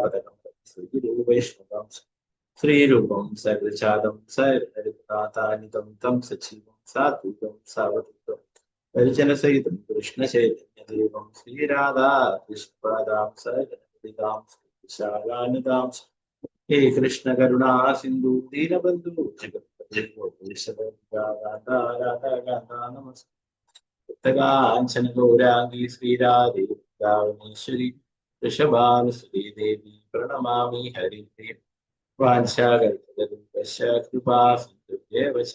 सिद्धापदकं श्रीरूपैष्णवं श्रीरूपं सर्वचादं सर्वतातानितं तं सचिवं सात्विकं सावधूतं परिजनसहितं कृष्णचैतन्यदेवं श्रीराधा कृष्णपादां सगणपतितां विशालानदां हे कृष्ण करुणा सिंधु दीनबंधु जगत नमस्ते कांचन गौरांगी श्रीराधे वृंदावनेश्वरी वृषभानुसुते देवी प्रणमामि हरिप्रिय वाञ्छाकल्पतरुभ्यश्च कृपा सिन्धुभ्येव च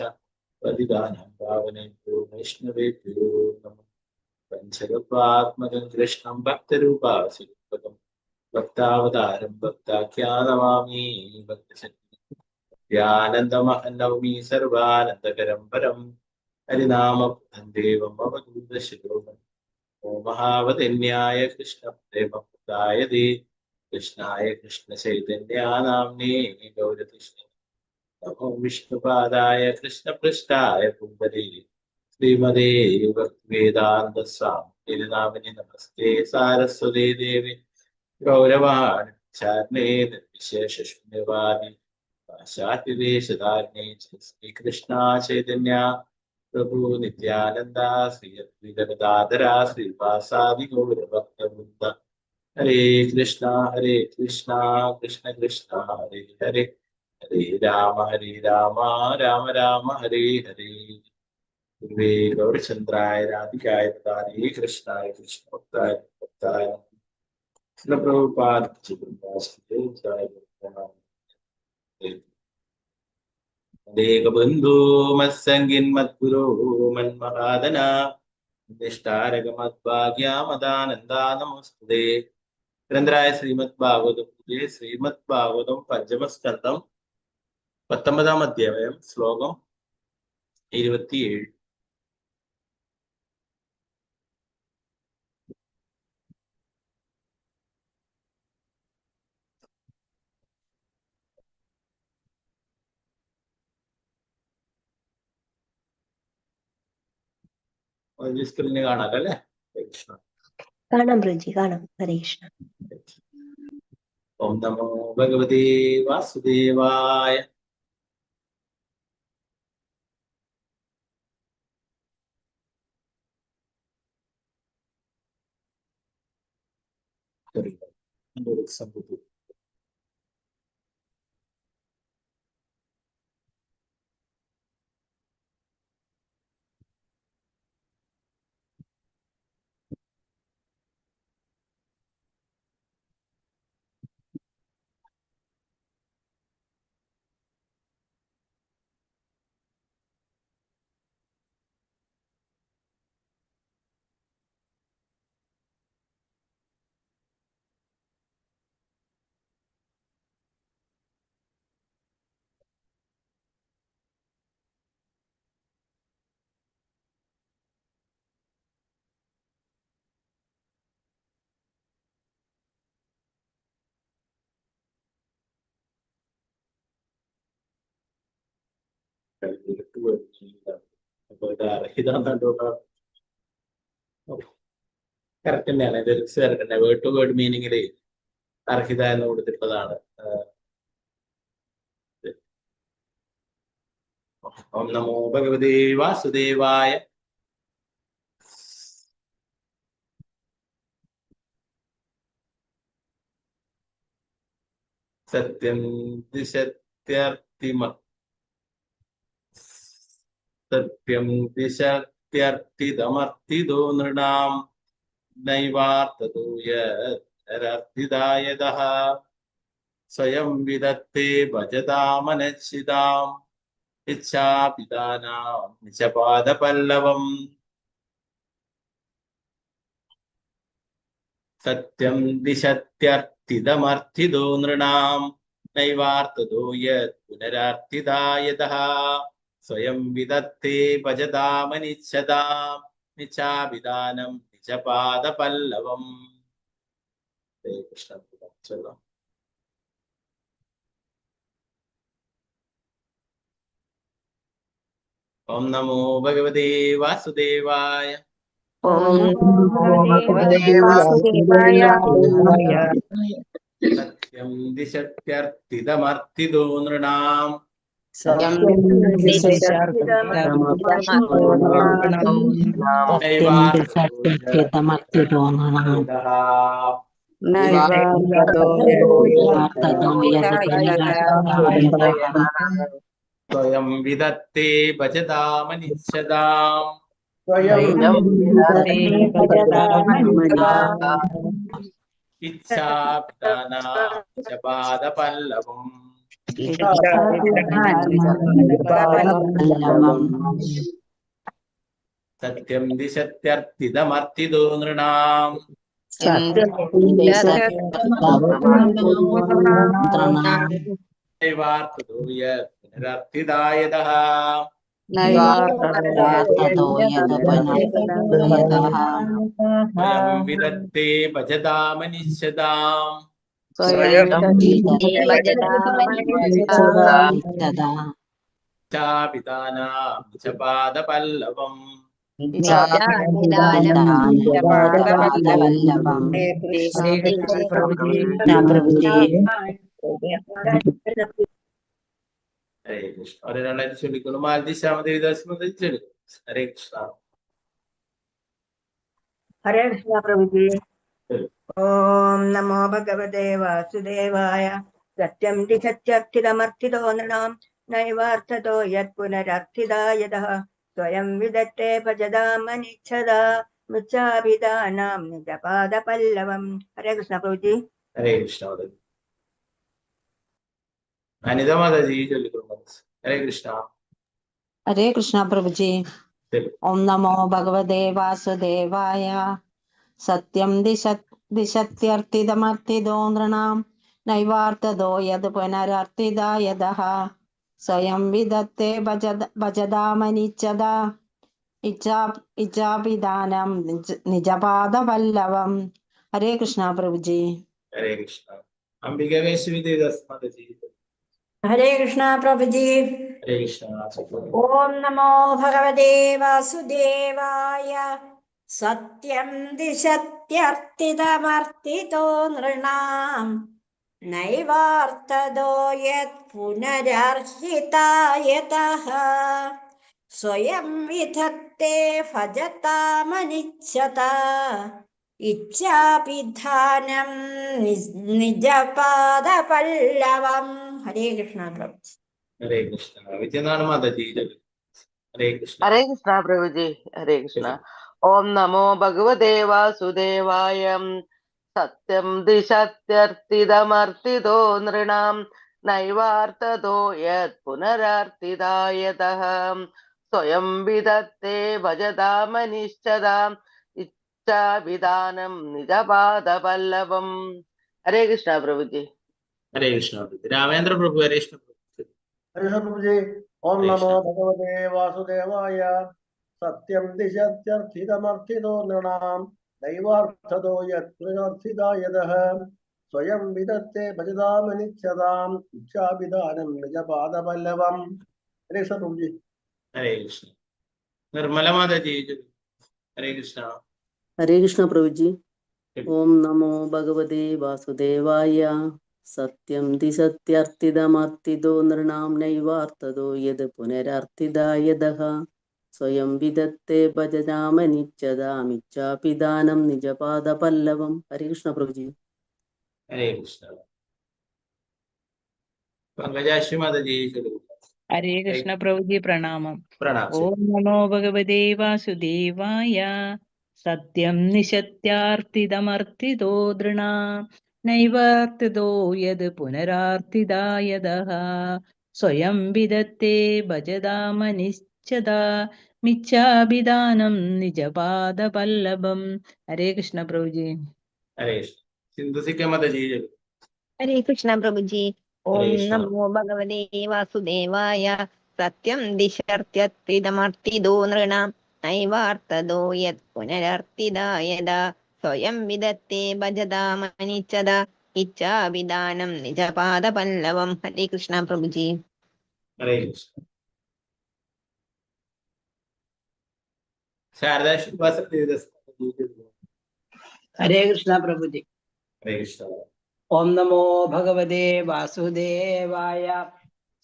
पतितानां पावनेभ्यो वैष्णवेभ्यो नमः पञ्चतत्त्वात्मकं कृष्णं भक्तरूपासिरूपकं भक्तावतारं भक्ताख्यानमामि भक्तशक्त्यानन्दमहन्नवमी सर्वानन्दकरं परं हरिनामं देवम् अवधूतशिरोमणि ॐ महावदन्याय कृष्णप्रेमप्रदाय दे कृष्णाय कृष्णचैतन्यानाम्ने गौरतिष्ठे नमो विष्णुपादाय कृष्णपृष्ठाय पुंडरे श्रीमदे भक्तिवेदान्तस्वामिने नामिने नमस्ते सारस्वते देवे गौरवाणि चार्णे निर्विशेषशून्यवादी पाश्चात्यदेशधारिणे श्रीकृष्णा चैतन्या प्रभु नित्यानंदा श्री अद्वैतगदाधरा श्रीवासादि गौरभक्तवृंद हरे कृष्णा कृष्ण कृष्ण हरे हरे हरे राम राम राम हरे हरे गुरुवे गौरचंद्राय राधिकाय तदारे कृष्णाय कृष्णभक्ताय भक्ताय कृष्ण प्रभुपाद अनेक बंधु मत्संगिन मद्गुरो मन्महादना निष्ठारक मद्भाग्यामदानंदा नमस्ते ഗ്രന്ഥരായ ശ്രീമദ്ഭാഗവതത്തിലെ ശ്രീമദ്ഭാഗവതം പഞ്ചമസ്കന്ധം 19-ാം അധ്യായം ശ്ലോകം 27. സ്ക്രീന് കാണാം അല്ലേ? കാണാം ബ്രജി, കാണാം. ഹരേ കൃഷ്ണ. ഓം നമോ ഭഗവതേ വാസുദേവായ. കറക്റ്റ് തന്നെയാണ്. ലിറിക്സ് കറക്റ്റ് തന്നെ. വേർഡ് ടു വേർഡ് മീനിങ്ങില് അർഹിത എന്ന് കൊടുത്തിട്ടുള്ളതാണ്. ഓം നമോ ഭഗവതേ വാസുദേവായ. സത്യം ദിശത്യർത്ഥിതമർത്ഥിതോ നൃണാം നൈവാർത്തതോ യർത്ഥിതായതഃ സ്വയം വിദത്തേ ഭജതാമനശ്ചിതാം ഇച്ഛാപിതാനാം നിജപാദപല്ലവം. സത്യം ദിശത്യർത്ഥിതമർത്ഥിതോ നൃണാം നൈവാർത്തതോ യത് പുനരർത്ഥിതായതഃ സ്വയം വിദത്തേ ഭജതാമനിച്ഛതാം നിച്ഛാഭിധാനം നിജപാദപല്ലവം. കൃഷ്ണ ചൊല്ലാം. ഓം നമോ ഭഗവതേ വാസുദേവായ. ഓം നമോ ഭഗവതേ വാസുദേവായ. സത്യം ദിശത്യർത്ഥിതമർത്ഥിതോ നൃണാം സ്വയം വിദത്തേ ഭജതാമനിച്ഛതാം ഇച്ഛാപിതാനാം ച പാദപല്ലവം സത്യം ദിശത്യർത്ഥിതമർത്ഥിതോ നൃണാം നൈവാർത്ഥതോ യത് പുനരർത്ഥിതായതഃ സ്വയം വിദത്തേ ഭജതാമനിച്ഛതാം ഇച്ഛാപിതാനാം ച പാദപല്ലവം ഹരേ കൃഷ്ണ. ഒരു രണ്ടായിട്ട് ചൊല്ലിക്കുന്നു. മാലതി ശ്യാമദേവിദാസ് ചൊല്ലിക്കുന്നു. ഹരേ കൃഷ്ണ. ഹരേ കൃഷ്ണ പ്രഭുജി. ഓം നമോ ഭഗവതേ വാസുദേവായ. സത്യം ദിശത്യർത്ഥിതമർത്ഥിതോ നൃണാം നൈവാർത്ഥതോ യത് പുനരർത്ഥിതായതഃ സ്വയം വിദത്തേ ഭജതാമനിച്ഛതാ മിച്ഛാഭിധാനാം നിജപാദപല്ലവം. ഹരേ കൃഷ്ണ പ്രഭുജി. ഹരേ കൃഷ്ണ. അനിത മാതാജി ചൊല്ലിക്കുന്നു. ഹരേ കൃഷ്ണ. ഹരേ കൃഷ്ണ പ്രഭുജി. ഓം നമോ ഭഗവതേ വാസുദേവായ. സത്യം ദിശത്യർത്ഥിതമർത്ഥിതോ നൃണാം നൈവാർത്ഥതോ യത് പുനരർത്ഥിതായതഃ സ്വയം വിദത്തേ ഭജതാമനിച്ഛതാ ഇച്ഛാഭിധാനം നിജപാദപല്ലവം. ഹരേ കൃഷ്ണ പ്രഭുജി. ഹരേ കൃഷ്ണ. അംബിക വേശവിദേവദാസ് മാതാജി. ഹരേ കൃഷ്ണ പ്രഭുജി. ഹരേ കൃഷ്ണ. ഓം നമോ ഭഗവതേ വാസുദേവായ. സത്യം ദിശത്യർത്ഥിതമർത്ഥിതോ നൃണാം നൈവാർത്ഥതോ യത് പുനരർഹിതായതഃ സ്വയം വിധത്തേ ഭജതാമനിച്ഛതാ ഇച്ഛാഭിധാനം നിജപാദപല്ലവം. ഹരേ കൃഷ്ണ പ്രഭു. ഹരേ കൃഷ്ണ. വിദ്യനാഥ മാതാജി. ഹരേ കൃഷ്ണ. ഹരേ കൃഷ്ണ പ്രഭുജി. ഹരേ കൃഷ്ണ. ഓം നമോ ഭഗവതേ വാസുദേവായ. സത്യം ദിശത്യർത്ഥിതമർത്ഥിതോ നൃണാം നൈവാർത്ഥതോ യത് പുനരർത്ഥിതായതഃ സ്വയം വിദത്തേ ഭജതാമനിച്ഛതാം ഇച്ഛാഭിധാനം നിജപാദപല്ലവം. ഹരേ കൃഷ്ണ പ്രഭുജി. ഹരേ കൃഷ്ണ. രാമേന്ദ്ര പ്രഭു. ഹരേ കൃഷ്ണ. ഹരേ പ്രഭുജി. ഓം നമോ ഭഗവതേ വാസുദേവായ. സത്യം ദിശത്യർത്ഥിതമർത്ഥിതോ നൃണാം നൈവാർത്ഥതോ യത് പുനരർത്ഥിതായതഃ സ്വയം വിദത്തേ ഭജതാമനിച്ഛതാം ഇച്ഛാഭിധാനം നിജപാദപല്ലവം. ഹരേ കൃഷ്ണ പ്രഭുജി. ഹരേ കൃഷ്ണ. നിർമ്മല മാതാജി. ഹരേ കൃഷ്ണ. ഹരേ കൃഷ്ണ പ്രഭുജി. ഓം നമോ ഭഗവതേ വാസുദേവായ. സത്യം ദിശത്യർത്ഥിതമർത്ഥിതോ നൃണാം നൈവാർത്ഥതോ യത് പുനരർത്ഥിതായതഃ സ്വയം വിദത്തേ ഭജതാമനിച്ഛതാമിച്ഛാഭിധാനം നിജപാദപല്ലവം. ഹരേ കൃഷ്ണ പ്രഭുജി. ഹരേ കൃഷ്ണ. പങ്കജാശ്രീ മാതാജി. ഹരേ കൃഷ്ണ പ്രഭുജി. പ്രണാമം. പ്രണാം. ഓം നമോ ഭഗവതേ വാസുദേവായ. സത്യം നിശത്യാർത്ഥിതമർത്ഥിതോ നൃണാം നൈവാർത്ഥതോ യത് പുനരാർത്ഥിതായതഃ സ്വയം വിദത്തേ ഭജതാമനിച്ഛതാ മിച്ഛാഭിധാനം നിജപാദപല്ലവം. ഹരേ കൃഷ്ണ പ്രഭുജി. ഹരേ കൃഷ്ണ. സിന്ധുസിക്ക മാതാജി. ഹരേ കൃഷ്ണ പ്രഭുജി. ഓം ഹരേ കൃഷ്ണ. നമോ ഭഗവതേ വാസുദേവായ. സത്യം ദിശത്യർത്ഥിതമർത്ഥിതോ നൃണാം നൈവാർത്ഥതോ യത് പുനരർത്ഥിതായതഃ സ്വയം വിദത്തേ ഭജതാമനിച്ഛതാ ഇച്ഛാഭിധാനം നിജപാദപല്ലവം. ഹരേ കൃഷ്ണ പ്രഭുജി. ഹരേ കൃഷ്ണ. ശാരദാ ശ്രീവാസ ദേവദാസ്. ഹരേ കൃഷ്ണ പ്രഭുജി. ഹരേ കൃഷ്ണ. ഓം നമോ ഭഗവതേ വാസുദേവായ.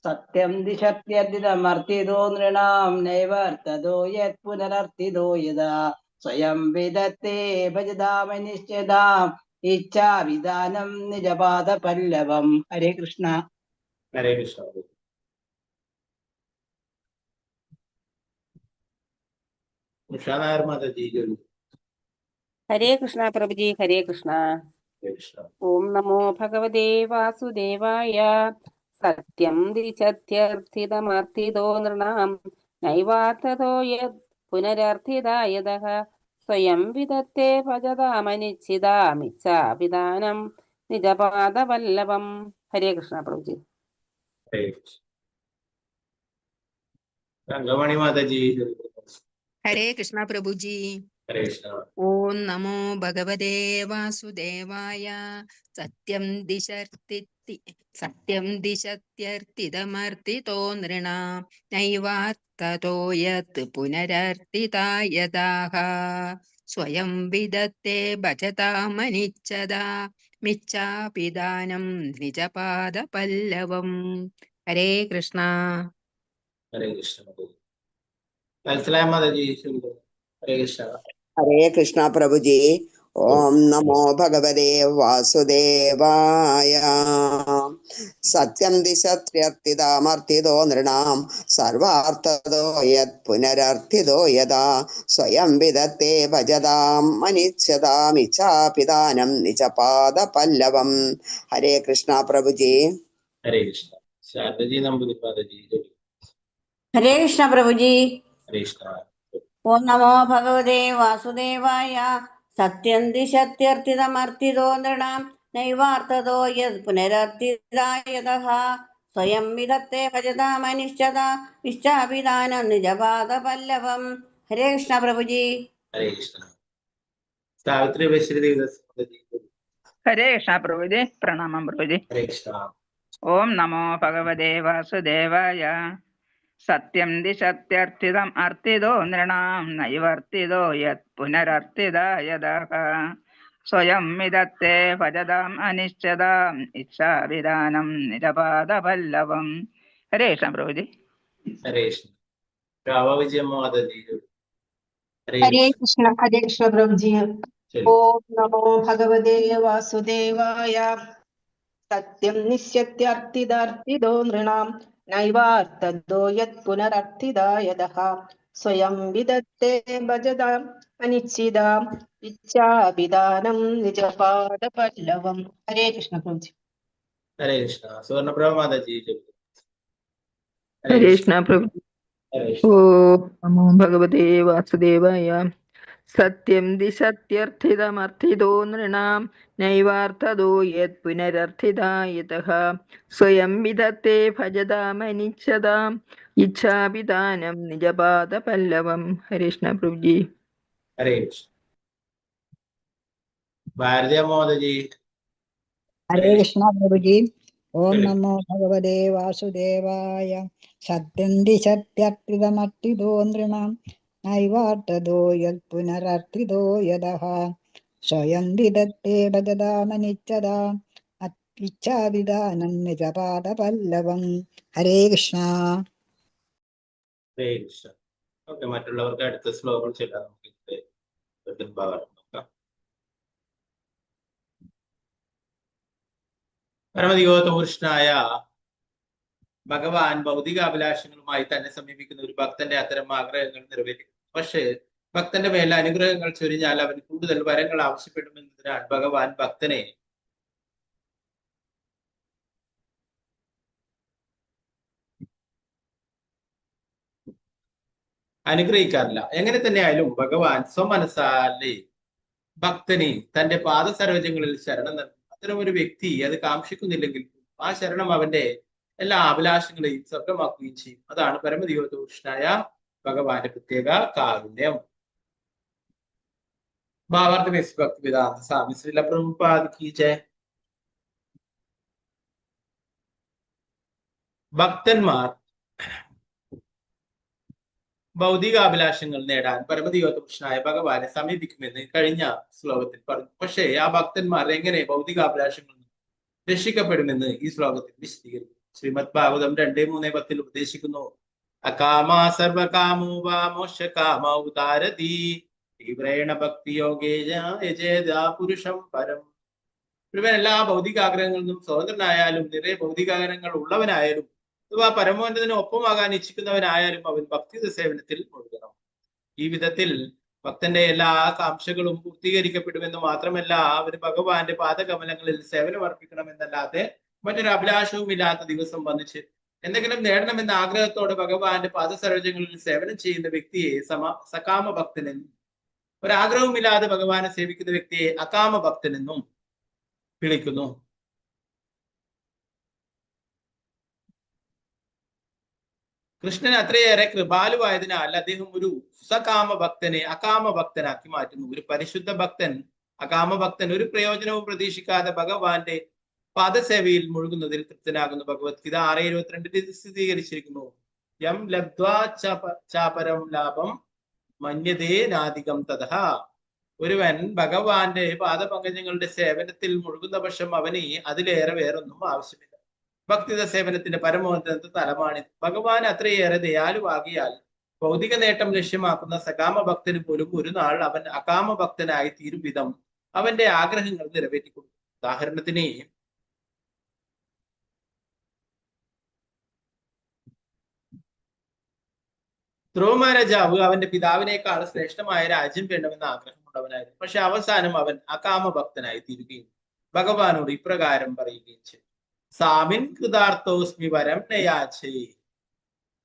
സത്യം ദിശത്യർത്ഥിതമർത്ഥിതോ നൃണാം നൈവർത്തതോ യത് പുനരർത്ഥിതോ യഥാ സ്വയം വിദത്തേ ഭജതാമനിശ്ചിതാം ഇച്ഛാവിധാനം നിജപാദ പല്ലവം. ഹരേ കൃഷ്ണ. ഹരേ കൃഷ്ണ. ഉഷാ നായർ മാതാജി ചൊല്ലു. ഹരേ കൃഷ്ണ പ്രഭുജി. ഹരേ കൃഷ്ണ. ഹരേ കൃഷ്ണ. ഓം നമോ ഭഗവതേ വാസുദേവായ. സത്യം ദിശത്യർത്ഥിതമർത്ഥിതോ നൃണാം നൈവാർത്ഥതോ യത് പുനരർത്ഥിതായതഃ സ്വയം വിദത്തേ ഭജതാമനിശ്ചിതാമിച്ഛാവിധാനം നിജപാദവല്ലഭം. ഹരേ കൃഷ്ണ പ്രഭുജി. ഹരേ കൃഷ്ണ. രംഗമണി മാതാജി ചൊല്ലു. ഹരേ കൃഷ്ണ പ്രഭുജി. ഹരേ കൃഷ്ണ. ഓം നമോ ഭഗവതേ വാസുദേവായ. സത്യം ദിശത്യർത്ഥിതമർത്ഥിതോ നൃണാം നൈവാർത്ഥതോ യത് പുനരർത്ഥിതായതാഃ സ്വയം വിദത്തേ ഭജതാമനിച്ഛതാ മിച്ഛാപിദാനം നിജപാദ പല്ലവം. ഹരേ കൃഷ്ണ. ഹരേ കൃഷ്ണ. വത്സലായ മാതാജി ചൊല്ലു. ഹരേ കൃഷ്ണ. ഹരേ കൃഷ്ണ പ്രഭുജി. ഓം നമോ ഭഗവതേ വാസുദേവായ. സത്യം ദിശത്യർത്ഥിതമർത്ഥിതോ നൃണാം സർവാർത്ഥതോ യത് പുനരർത്ഥിതോ യഥാ സ്വയം വിദത്തേ ഭജതാം അനിച്ഛതാമിച്ഛാപിദാനം നിജപാദ പല്ലവം. ഹരേ കൃഷ്ണ പ്രഭുജി. ഹരേ കൃഷ്ണ. ശാരദജി നമ്പൂതിരി മാതാജി ചൊല്ലു. ഹരേ കൃഷ്ണ പ്രഭുജി. ഹരേ കൃഷ്ണ. ഓം നമോ ഭഗവതേ വാസുദേവായ. സത്യം ദിശത്യർത്ഥിതമർത്ഥിതോ നൃണാം നൈവാർത്ഥതോ യത് പുനരർത്ഥിതായതഃ സ്വയം വിദത്തേ ഭജതാമനിശ്ചതാ ഇച്ഛാവിധാനം നിജപാദ പല്ലവം. ഹരേ കൃഷ്ണ പ്രഭുജി. ഹരേ കൃഷ്ണ. സാവിത്രി ബശ്രീ ദേവദാസ് മാതാജി ചൊല്ലു. ഹരേ കൃഷ്ണ പ്രഭുജി. പ്രണാമം പ്രഭുജി. ഹരേ കൃഷ്ണ. ഓം നമോ ഭഗവതേ വാസുദേവായ. സത്യം ദിശത്യർത്ഥിതം അർത്ഥിതോ നൃണാം നൈവർത്തിതോ യത് പുനരർത്ഥിതായതഃ സ്വയം വിദത്തേ ഭജതാം അനിശ്ചതാം ഇച്ഛാവിധാനം നിജപാദ പല്ലവം. ഹരേ കൃഷ്ണ പ്രഭുജി. ഹരേ കൃഷ്ണ. രാവ വിജയമ്മ മാതാജി ചൊല്ലു. ഹരേ ഹരേ കൃഷ്ണ. കൃഷ്ണ. ഹരേ കൃഷ്ണ പ്രഭുജി. ചൊല്ലു. ഓം നമോ ഭഗവതേ വാസുദേവായ. സത്യം നിശ്ചത്യർത്ഥിതോ നൃണാം നൈവാർത്ഥതോ യത് പുനരർത്ഥിതായതഃ സ്വയം വിദത്തേ ഭജതാം അനിശ്ചിതാം ഇച്ഛാവിധാനം നിജപാദ പല്ലവം. ഹരേ കൃഷ്ണ പ്രഭുജി. ഹരേ കൃഷ്ണ. സുവർണപ്രഭ മാതാജി ചൊല്ലു. ഹരേ കൃഷ്ണ പ്രഭുജി. ഹരേ കൃഷ്ണ. ഓം നമോ ഭഗവതേ വാസുദേവായ. സത്യം ദിശത്യർത്ഥിതമർത്ഥിതോ നൃണാം നൈവാർത്ഥതോ യത് പുനരർത്ഥിതായതഃ സ്വയം വിദത്തേ ഭജതാമനിച്ഛതാം ഇച്ഛാവിധാനം നിജപാദ പല്ലവം. ഹരേ കൃഷ്ണ പ്രഭുജി. ഹരേ കൃഷ്ണ. ഭാരതീയ മാതാജി. ഹരേ കൃഷ്ണ പ്രഭുജി. ഓം ചൊല്ലു. നമോ ഭഗവതേ വാസുദേവായ. സത്യം ദിശത്യർത്ഥിതമർത്ഥിതോ നൃണാം നൈവാർത്ഥതോ യത് പുനരർത്ഥിതോ യതഃ സ്വയം വിദത്തേ ഭജതാമനിച്ഛതാ ഇച്ഛാവിധാനം നിജപാദ പല്ലവം. ഹരേ കൃഷ്ണ. ഹരേ കൃഷ്ണ. ഓക്കെ, മറ്റുള്ളവർക്ക് അടുത്ത ശ്ലോകം ചെല്ലാം. നമുക്ക് നോക്കാം. പരമദിഗോത്തമകൃഷ്ണനായ ഭഗവാൻ ഭൗതികാഭിലാഷങ്ങളുമായി തന്നെ സമീപിക്കുന്ന ഒരു ഭക്തന്റെ അത്തരം ആഗ്രഹങ്ങൾ നിറവേറ്റും. പക്ഷേ ഭക്തന്റെ മേൽ അനുഗ്രഹങ്ങൾ ചൊരിഞ്ഞാൽ അവൻ കൂടുതൽ വരങ്ങൾ ആവശ്യപ്പെടുമെന്നതിനാൽ ഭഗവാൻ ഭക്തനെ അനുഗ്രഹിക്കാറില്ല. എങ്ങനെ തന്നെയായാലും ഭഗവാൻ സ്വമനസാലെ ഭക്തനെ തന്റെ പാദസരോജങ്ങളിൽ ശരണം നൽകും. അത്തരം ഒരു വ്യക്തി അത് കാക്ഷിക്കുന്നില്ലെങ്കിൽ ആ ശരണം അവന്റെ എല്ലാ അഭിലാഷങ്ങളെയും സ്വർഗമാക്കുകയും ചെയ്യും. അതാണ് പരമദിഗോത്തമകൃഷ്ണനായ ഭഗവാന്റെ പ്രത്യേക കാരുണ്യം. ഭാവാർത്ഥ ഭക്തിവേദാന്ത സ്വാമി ശ്രീല പ്രഭുപാദ് കി ജയ്. ഭക്തന്മാർ ഭൗതികാഭിലാഷങ്ങൾ നേടാൻ പരമദിഗോത്തമകൃഷ്ണനായ ഭഗവാനെ സമീപിക്കുമെന്ന് കഴിഞ്ഞ ശ്ലോകത്തിൽ പറഞ്ഞു. പക്ഷേ ആ ഭക്തന്മാർ എങ്ങനെ ഭൗതികാഭിലാഷങ്ങൾ രക്ഷിക്കപ്പെടുമെന്ന് ഈ ശ്ലോകത്തിൽ വിശദീകരിക്കുന്നു. ശ്രീമദ് ഭാഗവതം 2:3-10 ഉപദേശിക്കുന്നു, അകാമാ സർവകാമോ വാ മോക്ഷകാമ ഉദാരതി തീവ്രേണ ഭക്തിയോഗേന യജേതാ പുരുഷം പരം. ഒരുവൻ എല്ലാ ഭൗതികാഗ്രഹങ്ങളിൽ നിന്നും സ്വതന്ത്രനായാലും നിറയെ ഭൗതികാഗ്രഹങ്ങൾ ഉള്ളവനായാലും അഥവാ പരമോന്നതന് ഒപ്പമാകാൻ ഇച്ഛിക്കുന്നവനായാലും അവൻ ഭക്തി സേവനത്തിൽ മുഴുകണം. ഈ വിധത്തിൽ ഭക്തന്റെ എല്ലാ കാംക്ഷകളും പൂർത്തീകരിക്കപ്പെടുമെന്ന് മാത്രമല്ല, അവന് ഭഗവാന്റെ പാദകമലങ്ങളിൽ സേവനം അർപ്പിക്കണമെന്നല്ലാതെ മറ്റൊരു അഭിലാഷവും ഇല്ലാത്ത ദിവസം വന്നിച്ച് എന്തെങ്കിലും നേടണമെന്ന ആഗ്രഹത്തോടെ ഭഗവാന്റെ പാദസരോജങ്ങളിൽ സേവനം ചെയ്യുന്ന വ്യക്തിയെ സകാമ ഭക്തനെന്നും ഒരാഗ്രഹവുമില്ലാതെ ഭഗവാനെ സേവിക്കുന്ന വ്യക്തിയെ അകാമ ഭക്തനെന്നും വിളിക്കുന്നു. കൃഷ്ണൻ അത്രയേറെ കൃപാലുവായതിനാൽ അദ്ദേഹം ഒരു സകാമ ഭക്തനെ അകാമ ഭക്തനാക്കി മാറ്റുന്നു. ഒരു പരിശുദ്ധ ഭക്തൻ അകാമ ഭക്തൻ ഒരു പ്രയോജനവും പ്രതീക്ഷിക്കാതെ ഭഗവാന്റെ പാദസേവയിൽ മുഴുകുന്നതിൽ തൃപ്തനാകുന്നു. ഭഗവത്ഗീത 6:22 സ്ഥിരീകരിച്ചിരിക്കുന്നു, യം ലബ്ധ്വാ ചാപരം ലാഭം മന്യതേ നാധികം തഥ. ഒരുവൻ ഭഗവാന്റെ പാദപങ്കജങ്ങളുടെ സേവനത്തിൽ മുഴുകുന്ന പക്ഷം അവന് അതിലേറെ വേറൊന്നും ആവശ്യമില്ല. ഭക്തിത സേവനത്തിന്റെ പരമോന്നത തലമാണിത്. ഭഗവാൻ അത്രയേറെ ദയാലുവാകിയാൽ ഭൗതിക നേട്ടം ലക്ഷ്യമാക്കുന്ന സകാമ ഭക്തന് പോലും ഒരു നാൾ അവൻ അകാമ ഭക്തനായി തീരും വിധം അവന്റെ ആഗ്രഹങ്ങൾ നിറവേറ്റിക്കൊടുക്കും. ഉദാഹരണത്തിന് ധ്രുവമഹാരാജാവ് അവന്റെ പിതാവിനേക്കാൾ ശ്രേഷ്ഠമായ രാജ്യം വേണമെന്ന ആഗ്രഹമുള്ളവനായിരുന്നു. പക്ഷെ അവസാനം അവൻ അകാമ ഭക്തനായി തീരുകയും ഭഗവാനോട് ഇപ്രകാരം പറയുകയും ചെയ്തു, സാമിൻ കൃതാർത്ഥോസ്മി വരം നയാച്ചേ.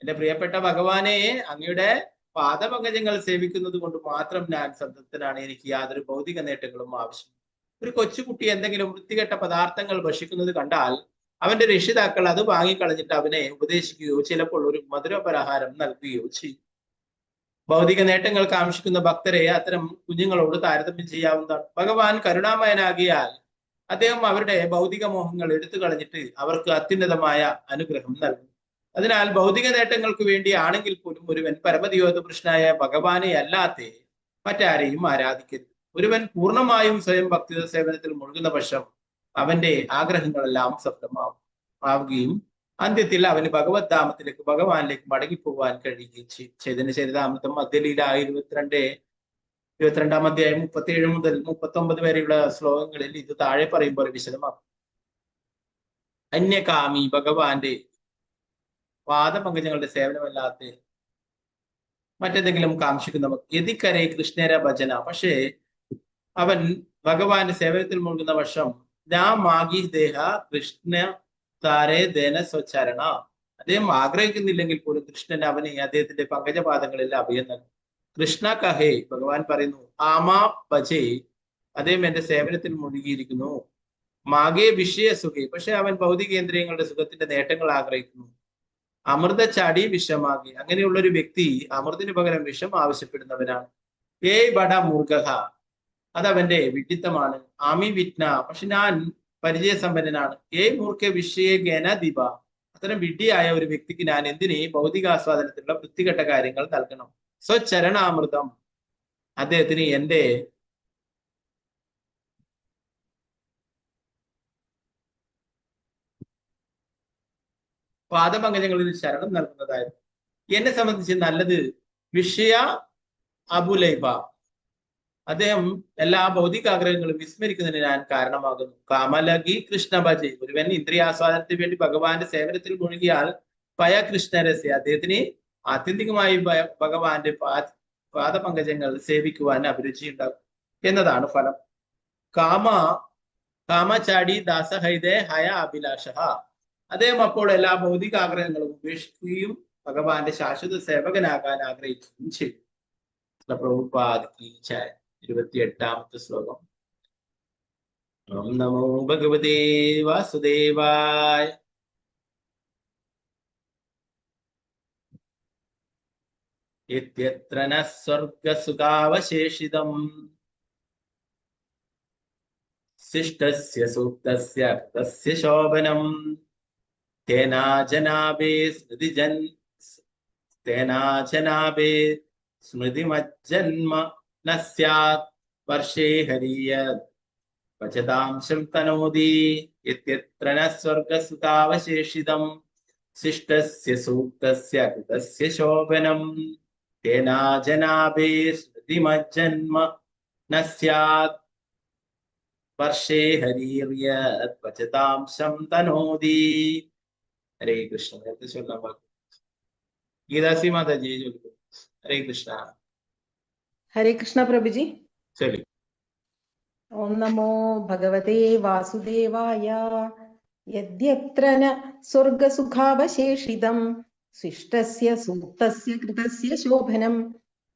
എന്റെ പ്രിയപ്പെട്ട ഭഗവാനെ, അങ്ങയുടെ പാദപങ്കജങ്ങൾ സേവിക്കുന്നത് കൊണ്ട് മാത്രം ഞാൻ സംതൃപ്തനാണ്. എനിക്ക് യാതൊരു ഭൗതിക നേട്ടങ്ങളും ആവശ്യമില്ല. ഒരു കൊച്ചുകുട്ടി എന്തെങ്കിലും വൃത്തികെട്ട പദാർത്ഥങ്ങൾ ഭക്ഷിക്കുന്നത് കണ്ടാൽ അവന്റെ രക്ഷിതാക്കൾ അത് വാങ്ങിക്കളഞ്ഞിട്ട് അവനെ ഉപദേശിക്കുകയോ ചിലപ്പോൾ ഒരു മധുരപലഹാരം നൽകുകയോ ചെയ്യും. ഭൗതിക നേട്ടങ്ങൾ കാക്ഷിക്കുന്ന ഭക്തരെ അത്തരം കുഞ്ഞുങ്ങളോട് താരതമ്യം ചെയ്യാവുന്നതാണ്. ഭഗവാൻ കരുണാമയനാകിയാൽ അദ്ദേഹം അവരുടെ ഭൗതിക മോഹങ്ങൾ എടുത്തു കളഞ്ഞിട്ട് അവർക്ക് അത്യുന്നതമായ അനുഗ്രഹം നൽകും. അതിനാൽ ഭൗതിക നേട്ടങ്ങൾക്ക് വേണ്ടി ആണെങ്കിൽ പോലും ഒരുവൻ പരമദിയോധപുരുഷനായ ഭഗവാനെ അല്ലാതെ മറ്റാരെയും ആരാധിക്കരുത്. ഒരുവൻ പൂർണ്ണമായും സ്വയം ഭക്തി സേവനത്തിൽ മുഴുകുന്ന പക്ഷം അവന്റെ ആഗ്രഹങ്ങളെല്ലാം സഫലമാവുകയും അന്ത്യത്തിൽ അവന് ഭഗവത് ധാമത്തിലേക്ക് ഭഗവാനിലേക്ക് മടങ്ങിപ്പോവാൻ കഴിയുകയും ചെയ്യും. ചൈതന്യ ചരിതാമൃതം മധ്യലീല 22-ാം അധ്യായം 37 മുതൽ 39 വരെയുള്ള ശ്ലോകങ്ങളിൽ ഇത് താഴെ പറയുമ്പോൾ വിശദമാക്കും. അന്യകാമി ഭഗവാന്റെ പാദപങ്കജങ്ങളുടെ സേവനമല്ലാത്ത മറ്റെന്തെങ്കിലും കാക്ഷിക്കുന്നവർ യതിക്കരെ കൃഷ്ണര ഭജന. പക്ഷേ അവൻ ഭഗവാന്റെ സേവനത്തിൽ മുഴുകുന്ന വർഷം മാഗി ദേഹ കൃഷ്ണ താരേ ദേന സ്വചരണ. അദ്ദേഹം ആഗ്രഹിക്കുന്നില്ലെങ്കിൽ പോലും കൃഷ്ണൻ അവനെ അദ്ദേഹത്തിന്റെ പങ്കജപാദങ്ങളിൽ അഭയം നൽകും. കൃഷ്ണ കഹേ, ഭഗവാൻ പറയുന്നു, ആമാ ഭജേ, അദ്ദേഹം എന്റെ സേവനത്തിൽ മുഴുകിയിരിക്കുന്നു. മാഗേ വിഷയ സുഖേ, പക്ഷെ അവൻ ഭൗതികേന്ദ്രിയങ്ങളുടെ സുഖത്തിന്റെ നേട്ടങ്ങൾ ആഗ്രഹിക്കുന്നു. അമൃത ചാടി വിഷമാകി, അങ്ങനെയുള്ള ഒരു വ്യക്തി അമൃതിന് പകരം വിഷം ആവശ്യപ്പെടുന്നവനാണ്. ഏയ് ബഡ മൂർഖ, അതവന്റെ വിഡിത്തമാണ്. ആമി വിറ്റ്ന, പക്ഷെ ഞാൻ പരിചയസമ്പന്നനാണ്. ഏയ് മൂർഖ വിഷയ ഗേന ദിബ, അത്തരം വിഡ്ഢിയായ ഒരു വ്യക്തിക്ക് ഞാൻ എന്തിന് ഭൗതികാസ്വാദനത്തിലുള്ള വൃത്തികെട്ട കാര്യങ്ങൾ നൽകണം. സ്വചരണാമൃതം, അദ്ദേഹത്തിന് എന്റെ പാദപങ്കജങ്ങളിൽ ശരണം നൽകുന്നതായിരുന്നു. എന്നെ സംബന്ധിച്ച് നല്ലത് വിഷയ അബുലൈബ, അദ്ദേഹം എല്ലാ ഭൗതികാഗ്രഹങ്ങളും വിസ്മരിക്കുന്നതിന് ഞാൻ കാരണമാകുന്നു. കാമലഗി കൃഷ്ണ ഭജെ, ഒരുവൻ ഇന്ദ്രിയാസ്വാദനത്തിന് വേണ്ടി ഭഗവാന്റെ സേവനത്തിൽ മുഴുകിയാൽ പയ കൃഷ്ണരസ്യ, അദ്ദേഹത്തിന് ആത്യന്തികമായി ഭഗവാന്റെ പാദപങ്കജങ്ങൾ സേവിക്കുവാൻ അഭിരുചി ഉണ്ടാകും എന്നതാണ് ഫലം. കാമചാടി ദാസഹൈദേ ഹയ അഭിലാഷ, അദ്ദേഹം അപ്പോൾ എല്ലാ ഭൗതികാഗ്രഹങ്ങളും ഉപേക്ഷിക്കുകയും ഭഗവാന്റെ ശാശ്വത സേവകനാകാൻ ആഗ്രഹിക്കുകയും ചെയ്യും. പ്രഭുപാദ് കീ ജയ്. 28ാമത്തെ ശ്ലോകം. ഓം നമോ ഭഗവതേ വാസുദേവായ. യത്ര ന സ്വർഗസുഖാവശേഷിതം ശിഷ്ടസ്യ സൂക്തസ്യ അർത്ഥസ്യ ശോഭനം തേനാജനാഭേ സ്മൃതിമജ്ജന്മ ന സ്യാത് വർഷേ ഹരിയ ഭജതാംശം തനോതി യത്യത്ര ന സ്വർഗസുതാവശേഷിതം ശിഷ്ടസ്യ സൂക്തസ്യ കൃതസ്യ ശോഭനം തേനാജനാഭേ സ്മൃതിമജ്ജന്മ ന സ്യാത് വർഷേ ഹരീര്യത് ഭജതാംശം തനോതി. ഹരേ കൃഷ്ണ. നേരത്തെ ചൊല്ലാൻ പറഞ്ഞു. ഗീതാസി മാതാജി ചൊല്ലുന്നു. ഹരേ കൃഷ്ണ. ഹരേ കൃഷ്ണ പ്രഭുജി. ചൊല്ലു. ഓം നമോ ഭഗവതേ വാസുദേവായ. യദ്യത്ര ന സ്വർഗസുഖാവശേഷിതം ശിഷ്ടസ്യ സൂക്തസ്യ കൃതസ്യ ശോഭനം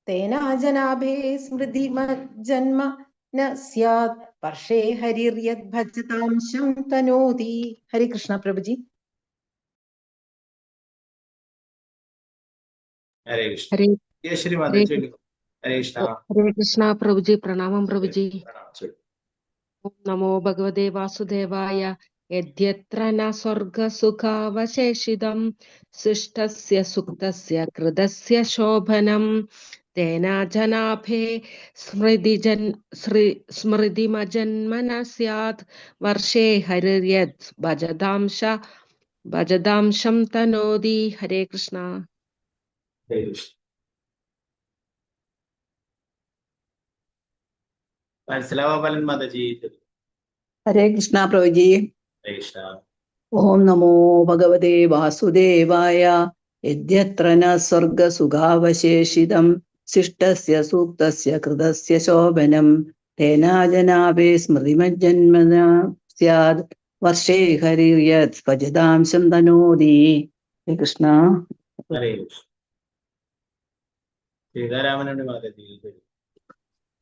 തേനാജനാഭേ സ്മൃതിമജ്ജന്മ ന സ്യാത് വർഷേ ഹരിർയത് ഭജതാംശം തനോതി. ഹരേ കൃഷ്ണ പ്രഭുജി. ഹരേ കൃഷ്ണ. ഹരേ ജയശ്രീ മാതാജി ചൊല്ലുന്നു. ഹരേ കൃഷ്ണ. ഹരേ കൃഷ്ണ പ്രഭുജി. പ്രണാമം പ്രഭുജി. ചൊല്ലു. ഓം നമോ ഭഗവതേ വാസുദേവായ. യദ്യത്ര ന സ്വർഗസുഖാവശേഷിതം ശിഷ്ടസ്യ സുക്തസ്യ കൃതസ്യ ശോഭനം തേനാജനാഭേ സ്മൃതിമജന്മന സ്യാത് വർഷേ ഹരിര്യത് ഭജതാംശം തനോതി. ഹരേ കൃഷ്ണ. ഹരേ കൃഷ്ണ. മനസ്സിലാവാൻ മാതാജി ചൊല്ലു. ഹരേ കൃഷ്ണ പ്രഭുജി. ഹരേ കൃഷ്ണ. ഓം നമോ ഭഗവതേ വാസുദേവായ. യദ്യത്ര ന സ്വർഗസുഖാവശേഷിതം ശിഷ്ടസ്യ സൂക്തസ്യ കൃതസ്യ ശോഭനം തേനാജനാഭേ സ്മൃതിമജ്ജന്മന സ്യാത് വർഷേ ഹരിര്യത് ഭജതാംശം തനോതി. ഹരേ കൃഷ്ണ. ഹരേ കൃഷ്ണ. സീതാരാമനുണ്ട് മാതാജി ചൊല്ലു.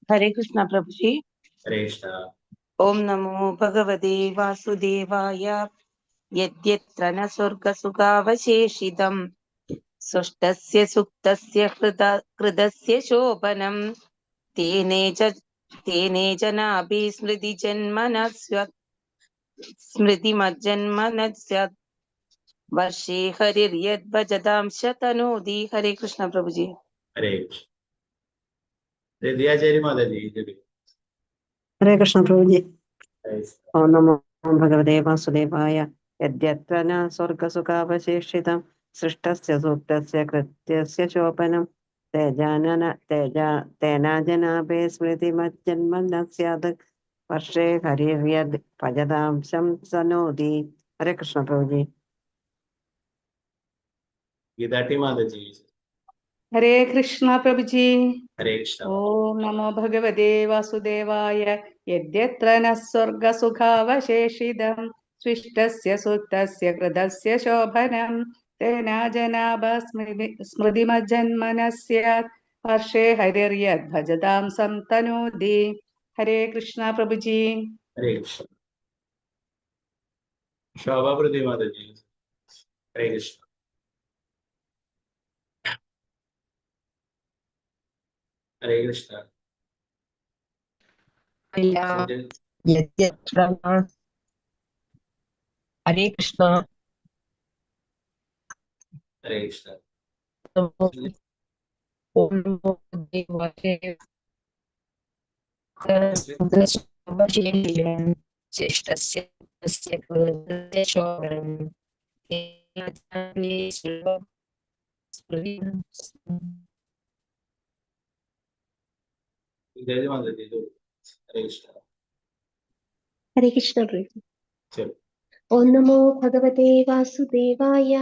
ഹരേ കൃഷ്ണ പ്രഭുജി. ഹരേ കൃഷ്ണ. ഓം നമോ ഭഗവതേ വാസുദേവായ. യദ്യത്ര ന സ്വർഗസുഖാവശേഷിതം സൃഷ്ടസ്യ സുക്തസ്യ കൃതസ്യ ശോഭനം തേനേജനാഭി സ്മൃതിമജ്ജന്മന സ്യാത് വർഷേ ഹരിര്യത് ഭജതാംശ തനോതി. ഹരേ കൃഷ്ണ പ്രഭുജി. ഹരേ കൃഷ്ണ. രതിയാചാരി മാതാജി ചൊല്ലു. ഹരേ കൃഷ്ണ പ്രഭുജി. ഹരേ കൃഷ്ണ. ഓം നമോ ഭഗവതേ വാസുദേവായ. യദ്യത്ര ന സ്വർഗസുഖാവശേഷിതം സൃഷ്ടസ്യ സൂക്തസ്യ കൃത്യസ്യ ശോഭനം തേനാജനാഭേ സ്മൃതിമജ്ജന്മന സ്യാത് വർഷേ ഹരിര്യത് ഭജതാംശം തനോതി. ഹരേ കൃഷ്ണ പ്രഭുജി. ഗീതാട്ടി മാതാജി. ഹരേ കൃഷ്ണ പ്രഭുജി. ഹരേ കൃഷ്ണ. ഓം നമോ ഭഗവതേ വാസുദേവായ. യദ്യത്ര ന സ്വർഗസുഖാവശേഷിതം സ്വിഷ്ടസ്യ സുക്തസ്യ കൃതസ്യ ശോഭനം തേനാജനാഭ സ്മൃതിമജ്ജന്മന സ്യാത് വർഷേ ഹരിര്യത് ഭജതാംശം തനോതി. ഹരേ കൃഷ്ണ പ്രഭുജി. ഹരേ കൃഷ്ണ. ശോഭാപ്രതി മാതാജി. ഹരേ കൃഷ്ണ. ഹരേ കൃഷ്ണ. ഹരേ കൃഷ്ണ. ഹരേ കൃഷ്ണ. ഓം നമോ ഗീതാജി മാതാജി ചൊല്ലു. ഹരേ കൃഷ്ണ. ഹരേ കൃഷ്ണ പ്രഭു. ചൊല്ലു. ഓം നമോ ഭഗവതേ വാസുദേവായ.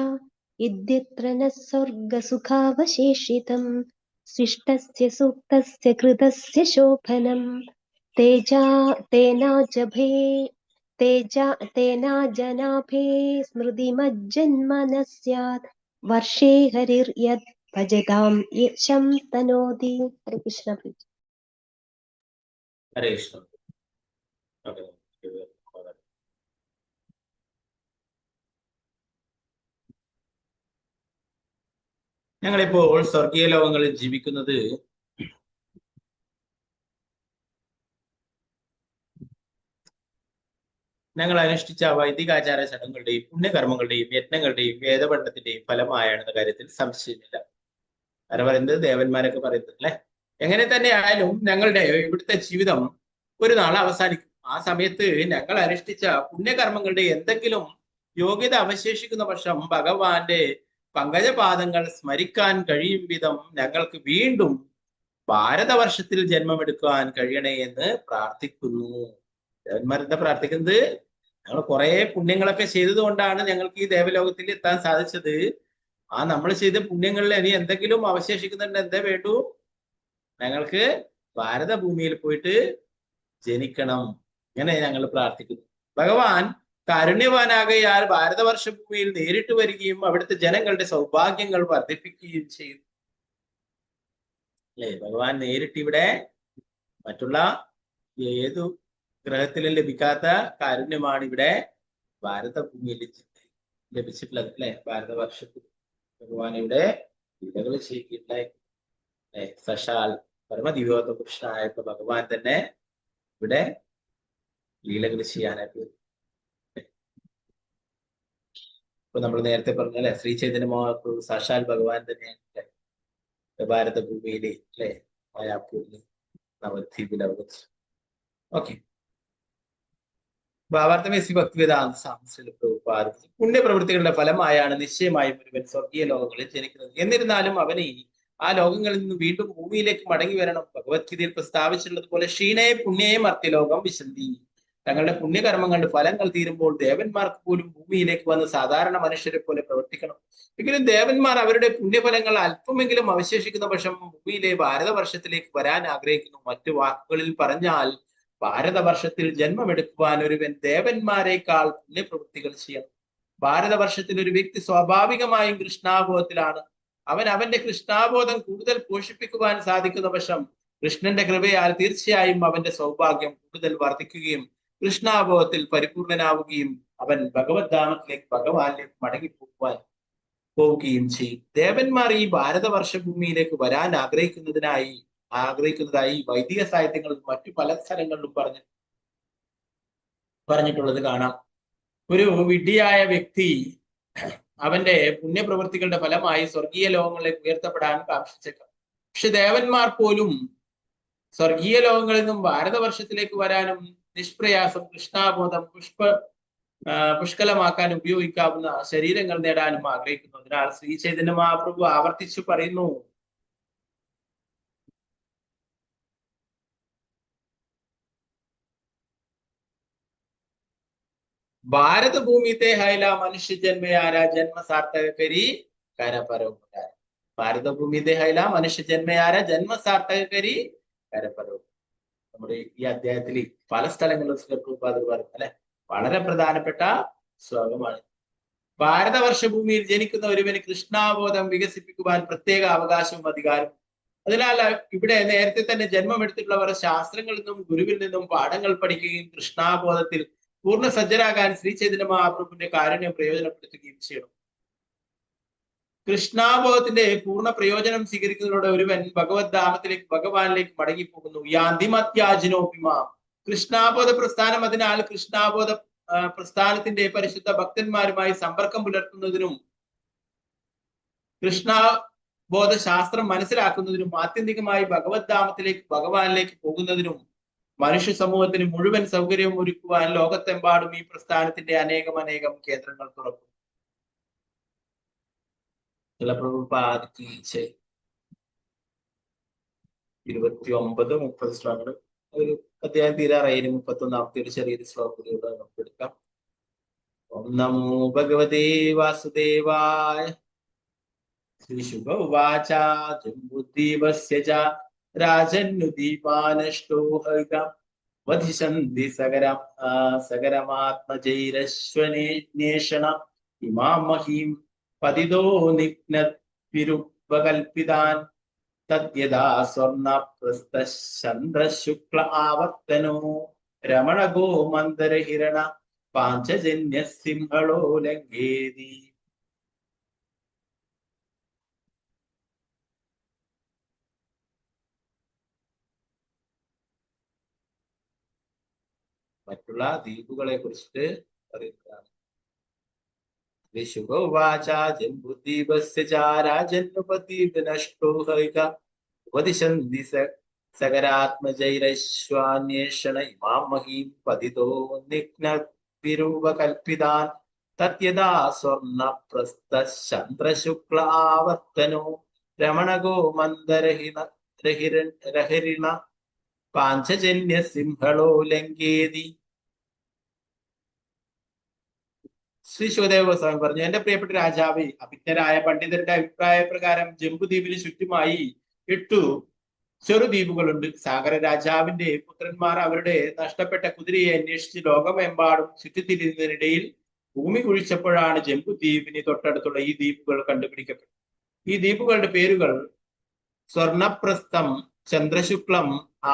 യദ്യത്ര ന സ്വർഗസുഖാവശേഷിതം ശിഷ്ടസ്യ സൂക്തസ്യ കൃതസ്യ ശോഭനം തേനാജനാഭേ സ്മൃതിമജ്ജന്മന സ്യാത് വർഷേ ഹരിര്യത് ഭജതാംശം തനോതി. ഹരേ കൃഷ്ണ പ്രഭു. ഹരേ കൃഷ്ണ. ഓക്കെ. ഞങ്ങളിപ്പോൾ സ്വർഗീയ ലോകങ്ങളിൽ ജീവിക്കുന്നത് ഞങ്ങൾ അനുഷ്ഠിച്ച വൈദികാചാര ചടങ്ങുകളുടെയും പുണ്യകർമ്മങ്ങളുടെയും യജ്ഞങ്ങളുടെയും വേദപഠനത്തിന്റെയും ഫലമായാണെന്ന കാര്യത്തിൽ സംശയമില്ല. ആരാ പറയുന്നത്? ദേവന്മാരൊക്കെ പറയുന്നത് അല്ലെ. എങ്ങനെ തന്നെ ആയാലും ഞങ്ങളുടെ ഇവിടുത്തെ ജീവിതം ഒരു നാൾ അവസാനിക്കും. ആ സമയത്ത് ഞങ്ങൾ അനുഷ്ഠിച്ച പുണ്യകർമ്മങ്ങളുടെ എന്തെങ്കിലും യോഗ്യത അവശേഷിക്കുന്ന പക്ഷം ഭഗവാന്റെ പങ്കജപാദങ്ങൾ സ്മരിക്കാൻ കഴിയും വിധം ഞങ്ങൾക്ക് വീണ്ടും ഭാരതവർഷത്തിൽ ജന്മമെടുക്കുവാൻ കഴിയണേ എന്ന് പ്രാർത്ഥിക്കുന്നു. ദേവന്മാരെന്താ പ്രാർത്ഥിക്കുന്നത്? ഞങ്ങൾ കുറെ പുണ്യങ്ങളൊക്കെ ചെയ്തതുകൊണ്ടാണ് ഞങ്ങൾക്ക് ഈ ദേവലോകത്തിൽ എത്താൻ സാധിച്ചത്. ആ നമ്മൾ ചെയ്ത പുണ്യങ്ങളിൽ ഇനി എന്തെങ്കിലും അവശേഷിക്കുന്നുണ്ട്, എന്തേ വേണ്ടു? ഞങ്ങൾക്ക് ഭാരതഭൂമിയിൽ പോയിട്ട് ജനിക്കണം. ഇങ്ങനെ ഞങ്ങൾ പ്രാർത്ഥിക്കുന്നു. ഭഗവാൻ കാരുണ്യവാനാകയാൽ ഭാരതവർഷ ഭൂമിയിൽ നേരിട്ട് വരികയും അവിടുത്തെ ജനങ്ങളുടെ സൗഭാഗ്യങ്ങൾ വർദ്ധിപ്പിക്കുകയും ചെയ്യും. അല്ലെ, ഭഗവാൻ നേരിട്ട് ഇവിടെ മറ്റുള്ള ഏതു ഗ്രഹത്തിലും ലഭിക്കാത്ത കാരുണ്യമാണ് ഇവിടെ ഭാരതഭൂമിയിൽ ലഭിച്ചിട്ടുള്ളത്. അല്ലെ, ഭാരതവർഷത്തിൽ ഭഗവാൻ ഇവിടെ ലീലകൾ ചെയ്യുകയുണ്ടായി. സശാൽ പരമദിവ്യോത്ത പുരുഷനായപ്പോ ഭഗവാൻ തന്നെ ഇവിടെ ലീലകൾ ചെയ്യാനായിട്ട്. ഇപ്പൊ നമ്മൾ നേരത്തെ പറഞ്ഞല്ലേ, ശ്രീ ചൈതന്യ മഹാപ്രഭു സാക്ഷാൽ ഭഗവാൻ തന്നെയാണ് ഭാരതഭൂമിയില് അല്ലെ, മായാപൂരില് നവദ്വീപിൽ അവതരിച്ചു. ഓക്കെ, ഭാവാർത്ഥമേസി ഭക്തിവേദാന്ത സ്വാമിശ്രീ പ്രഭുപാദ പുണ്യപ്രവൃത്തികളുടെ ഫലമായാണ് നിശ്ചയമായും ഒരുവൻ സ്വർഗീയ ലോകങ്ങളിൽ ജനിക്കുന്നത്. എന്നിരുന്നാലും അവന് ആ ലോകങ്ങളിൽ നിന്ന് വീണ്ടും ഭൂമിയിലേക്ക് മടങ്ങി വരണം. ഭഗവത്ഗീതയിൽ പ്രസ്താവിച്ചിട്ടുള്ളത് പോലെ ക്ഷീണേ പുണ്യേയും അർത്യലോകം വിശന്തി. തങ്ങളുടെ പുണ്യകർമ്മങ്ങളുടെ ഫലങ്ങൾ തീരുമ്പോൾ ദേവന്മാർക്ക് പോലും ഭൂമിയിലേക്ക് വന്ന് സാധാരണ മനുഷ്യരെ പോലെ പ്രവർത്തിക്കണം. എങ്കിലും ദേവന്മാർ അവരുടെ പുണ്യഫലങ്ങൾ അല്പമെങ്കിലും അവശേഷിക്കുന്ന പക്ഷം ഭൂമിയിലെ ഭാരതവർഷത്തിലേക്ക് വരാൻ ആഗ്രഹിക്കുന്നു. മറ്റു വാക്കുകളിൽ പറഞ്ഞാൽ ഭാരതവർഷത്തിൽ ജന്മമെടുക്കുവാൻ ഒരുവൻ ദേവന്മാരെക്കാൾ പുണ്യപ്രവൃത്തികൾ ചെയ്യണം. ഭാരതവർഷത്തിൽ ഒരു വ്യക്തി സ്വാഭാവികമായും കൃഷ്ണാബോധത്തിലാണ്. അവന്റെ കൃഷ്ണാബോധം കൂടുതൽ പോഷിപ്പിക്കുവാൻ സാധിക്കുന്ന പക്ഷം കൃഷ്ണന്റെ കൃപയാൽ തീർച്ചയായും അവന്റെ സൗഭാഗ്യം കൂടുതൽ വർദ്ധിക്കുകയും കൃഷ്ണാബോധത്തിൽ പരിപൂർണനാവുകയും അവൻ ഭഗവത് ധാമത്തിലേക്ക് ഭഗവാനിലേക്ക് പോവുകയും ചെയ്യും. ദേവന്മാർ ഈ ഭാരതവർഷ ഭൂമിയിലേക്ക് വരാൻ ആഗ്രഹിക്കുന്നതായി വൈദിക സാഹിത്യങ്ങളിൽ മറ്റു പല സ്ഥലങ്ങളിലും പറഞ്ഞിട്ടുള്ളത് കാണാം. ഒരു വിഡ്ഢിയായ വ്യക്തി അവന്റെ പുണ്യപ്രവൃത്തികളുടെ ഫലമായി സ്വർഗീയ ലോകങ്ങളിലേക്ക് ഉയർത്തപ്പെടാൻ കാക്ഷിച്ചേക്കാം. പക്ഷെ ദേവന്മാർ പോലും സ്വർഗീയ ലോകങ്ങളിൽ നിന്നും ഭാരതവർഷത്തിലേക്ക് വരാനും നിഷ്പ്രയാസം കൃഷ്ണാബോധം പുഷ്കലമാക്കാൻ ഉപയോഗിക്കാവുന്ന ശരീരങ്ങൾ നേടാനും ആഗ്രഹിക്കുന്നു. അതിനാൽ ശ്രീ ചൈതന്യ മഹാപ്രഭു ആവർത്തിച്ചു പറയുന്നു, ഭാരതഭൂമിത്തെ ഹൈല മനുഷ്യ ജന്മയാര ജന്മ സാർത്ഥകരി കരപരോപകാര. ഭാരതഭൂമിത്തെ ഹൈല മനുഷ്യ ജന്മയാര ജന്മ സാർത്ഥകരി കരപരോപകാര. നമ്മുടെ ഈ അധ്യായത്തിൽ പല സ്ഥലങ്ങളിലും പറഞ്ഞു അല്ലെ, വളരെ പ്രധാനപ്പെട്ട ശ്ലോകമാണ്. ഭാരതവർഷ ഭൂമിയിൽ ജനിക്കുന്ന ഒരുവന് കൃഷ്ണാബോധം വികസിപ്പിക്കുവാൻ പ്രത്യേക അവകാശവും അധികാരവും. അതിനാൽ ഇവിടെ നേരത്തെ തന്നെ ജന്മമെടുത്തിട്ടുള്ളവർ ശാസ്ത്രങ്ങളിൽ നിന്നും ഗുരുവിൽ നിന്നും പാഠങ്ങൾ പഠിക്കുകയും കൃഷ്ണാബോധത്തിൽ പൂർണ്ണ സജ്ജരാകാൻ ശ്രീ ചൈതന്യ മഹാപ്രഭുവിന്റെ കാരുണ്യം പ്രയോജനപ്പെടുത്തുകയും ചെയ്യണം. കൃഷ്ണാബോധത്തിന്റെ പൂർണ്ണ പ്രയോജനം സ്വീകരിക്കുന്നതിലൂടെ ഒരുവൻ ഭഗവത് ധാമത്തിലേക്ക് ഭഗവാനിലേക്ക് മടങ്ങിപ്പോകുന്നു. യാന്തിമത്യാജിനോപിമ. കൃഷ്ണാബോധ പ്രസ്ഥാനം അതിനാൽ കൃഷ്ണാബോധ പ്രസ്ഥാനത്തിന്റെ പരിശുദ്ധ ഭക്തന്മാരുമായി സമ്പർക്കം പുലർത്തുന്നതിനും കൃഷ്ണബോധ ശാസ്ത്രം മനസ്സിലാക്കുന്നതിനും ആത്യന്തികമായി ഭഗവത് ധാമത്തിലേക്ക് ഭഗവാനിലേക്ക് പോകുന്നതിനും മനുഷ്യ സമൂഹത്തിന് മുഴുവൻ സൗകര്യവും ഒരുക്കുവാൻ ലോകത്തെമ്പാടും ഈ പ്രസ്ഥാനത്തിന്റെ അനേകം കേന്ദ്രങ്ങൾ തുറക്കും. 29-30 ശ്ലോകങ്ങൾ ഒരു അധ്യായം തീരാറായി. 31-ാമത്തെ ഒരു ചെറിയൊരു ശ്ലോകത്തിലൂടെ നമുക്ക് എടുക്കാം. ഓം നമോ ഭഗവതേ വാസുദേവായ. ശ്രീ ശുഭ ഉവാച ജംബുദ്വീപസ്യ ച രാജന്യുദീപാനഷ്ടോ ഹൈത വധിഷന്തി സഗരമാത്മജൈരശ്വനേഷണ ഇമാം മഹീം പതിതോ നിഗ്നദ്വിരുപകൽപിതാൻ തദ്യഥാ സ്വർണപ്രസ്ഥചന്ദ്രശുക്ല ആവർത്തനോ രമണഗോ മന്ദരഹിരണ പാഞ്ചജന്യ സിംഹളോ ലംഘേതി. മറ്റുള്ള ദ്വീപുകളെ കുറിച്ചിട്ട് പറയുന്നതാണ്. വിശുഭവാച ജംബുദ്വീപസ്യ ച രാജന്യുപദ്വീപനഷ്ടോ ഹൈക ഉപദിശന്തി സകരാത്മജൈരശ്വാന്വേഷണ ഇമാം മഹീം പതിതോ നിഘ്നവിരൂപകൽപിതാൻ തദ്യഥാ സ്വർണപ്രസ്ഥ ചന്ദ്രശുക്ല ആവർത്തനോ രമണഗോ മന്ദരഹിണ പാഞ്ചജന്യ സിംഹളോ ലങ്കേതി. ശ്രീ ശിവദേവ ഗോസ്വാമി പറഞ്ഞു, എന്റെ പ്രിയപ്പെട്ട രാജാവ്, അഭിജ്ഞരായ പണ്ഡിതരുടെ അഭിപ്രായ പ്രകാരം ജംബുദ്വീപിന് ചുറ്റുമായി 8 ചെറുദ്വീപുകളുണ്ട്. സാഗര രാജാവിന്റെ പുത്രന്മാർ അവരുടെ നഷ്ടപ്പെട്ട കുതിരയെ അന്വേഷിച്ച് ലോകമെമ്പാടും ചുറ്റിത്തിരിയുന്നതിനിടയിൽ ഭൂമി കുഴിച്ചപ്പോഴാണ് ജംബുദ്വീപിന് തൊട്ടടുത്തുള്ള ഈ ദ്വീപുകൾ കണ്ടുപിടിക്കപ്പെട്ടത്. ഈ ദ്വീപുകളുടെ പേരുകൾ സ്വർണപ്രസ്ഥം, ചന്ദ്രശുക്ലം,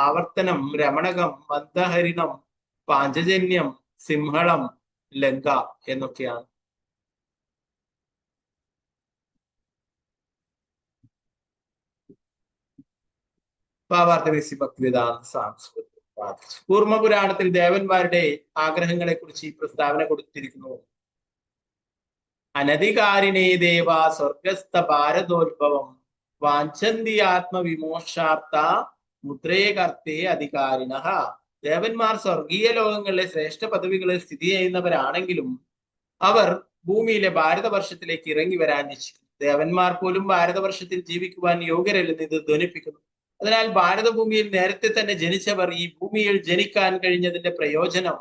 ആവർത്തനം, രമണകം, മന്ദഹരിണം, പാഞ്ചജന്യം, സിംഹളം, ലങ്ക എന്നൊക്കെയാണ്. കൂർമ്മപുരാണത്തിൽ ദേവന്മാരുടെ ആഗ്രഹങ്ങളെ കുറിച്ച് ഈ പ്രസ്താവന കൊടുത്തിരിക്കുന്നു. അനധികാരിണേ ദേവ സ്വർഗസ്ഥ ഭാരതോത്ഭവം വാഞ്ചന്തി ആത്മവിമോക്ഷാർത്ഥ മുദ്രേകർത്തേ അധികാരിണ. ദേവന്മാർ സ്വർഗീയ ലോകങ്ങളിലെ ശ്രേഷ്ഠ പദവികളിൽ സ്ഥിതി ചെയ്യുന്നവരാണെങ്കിലും അവർ ഭൂമിയിലെ ഭാരതവർഷത്തിലേക്ക് ഇറങ്ങി വരാൻ നിശ്ചയിക്കുന്നു. ദേവന്മാർ പോലും ഭാരതവർഷത്തിൽ ജീവിക്കുവാൻ യോഗ്യരല്ലെന്ന് ഇത് ധ്വനിപ്പിക്കുന്നു. അതിനാൽ ഭാരതഭൂമിയിൽ നേരത്തെ തന്നെ ജനിച്ചവർ ഈ ഭൂമിയിൽ ജനിക്കാൻ കഴിഞ്ഞതിന്റെ പ്രയോജനം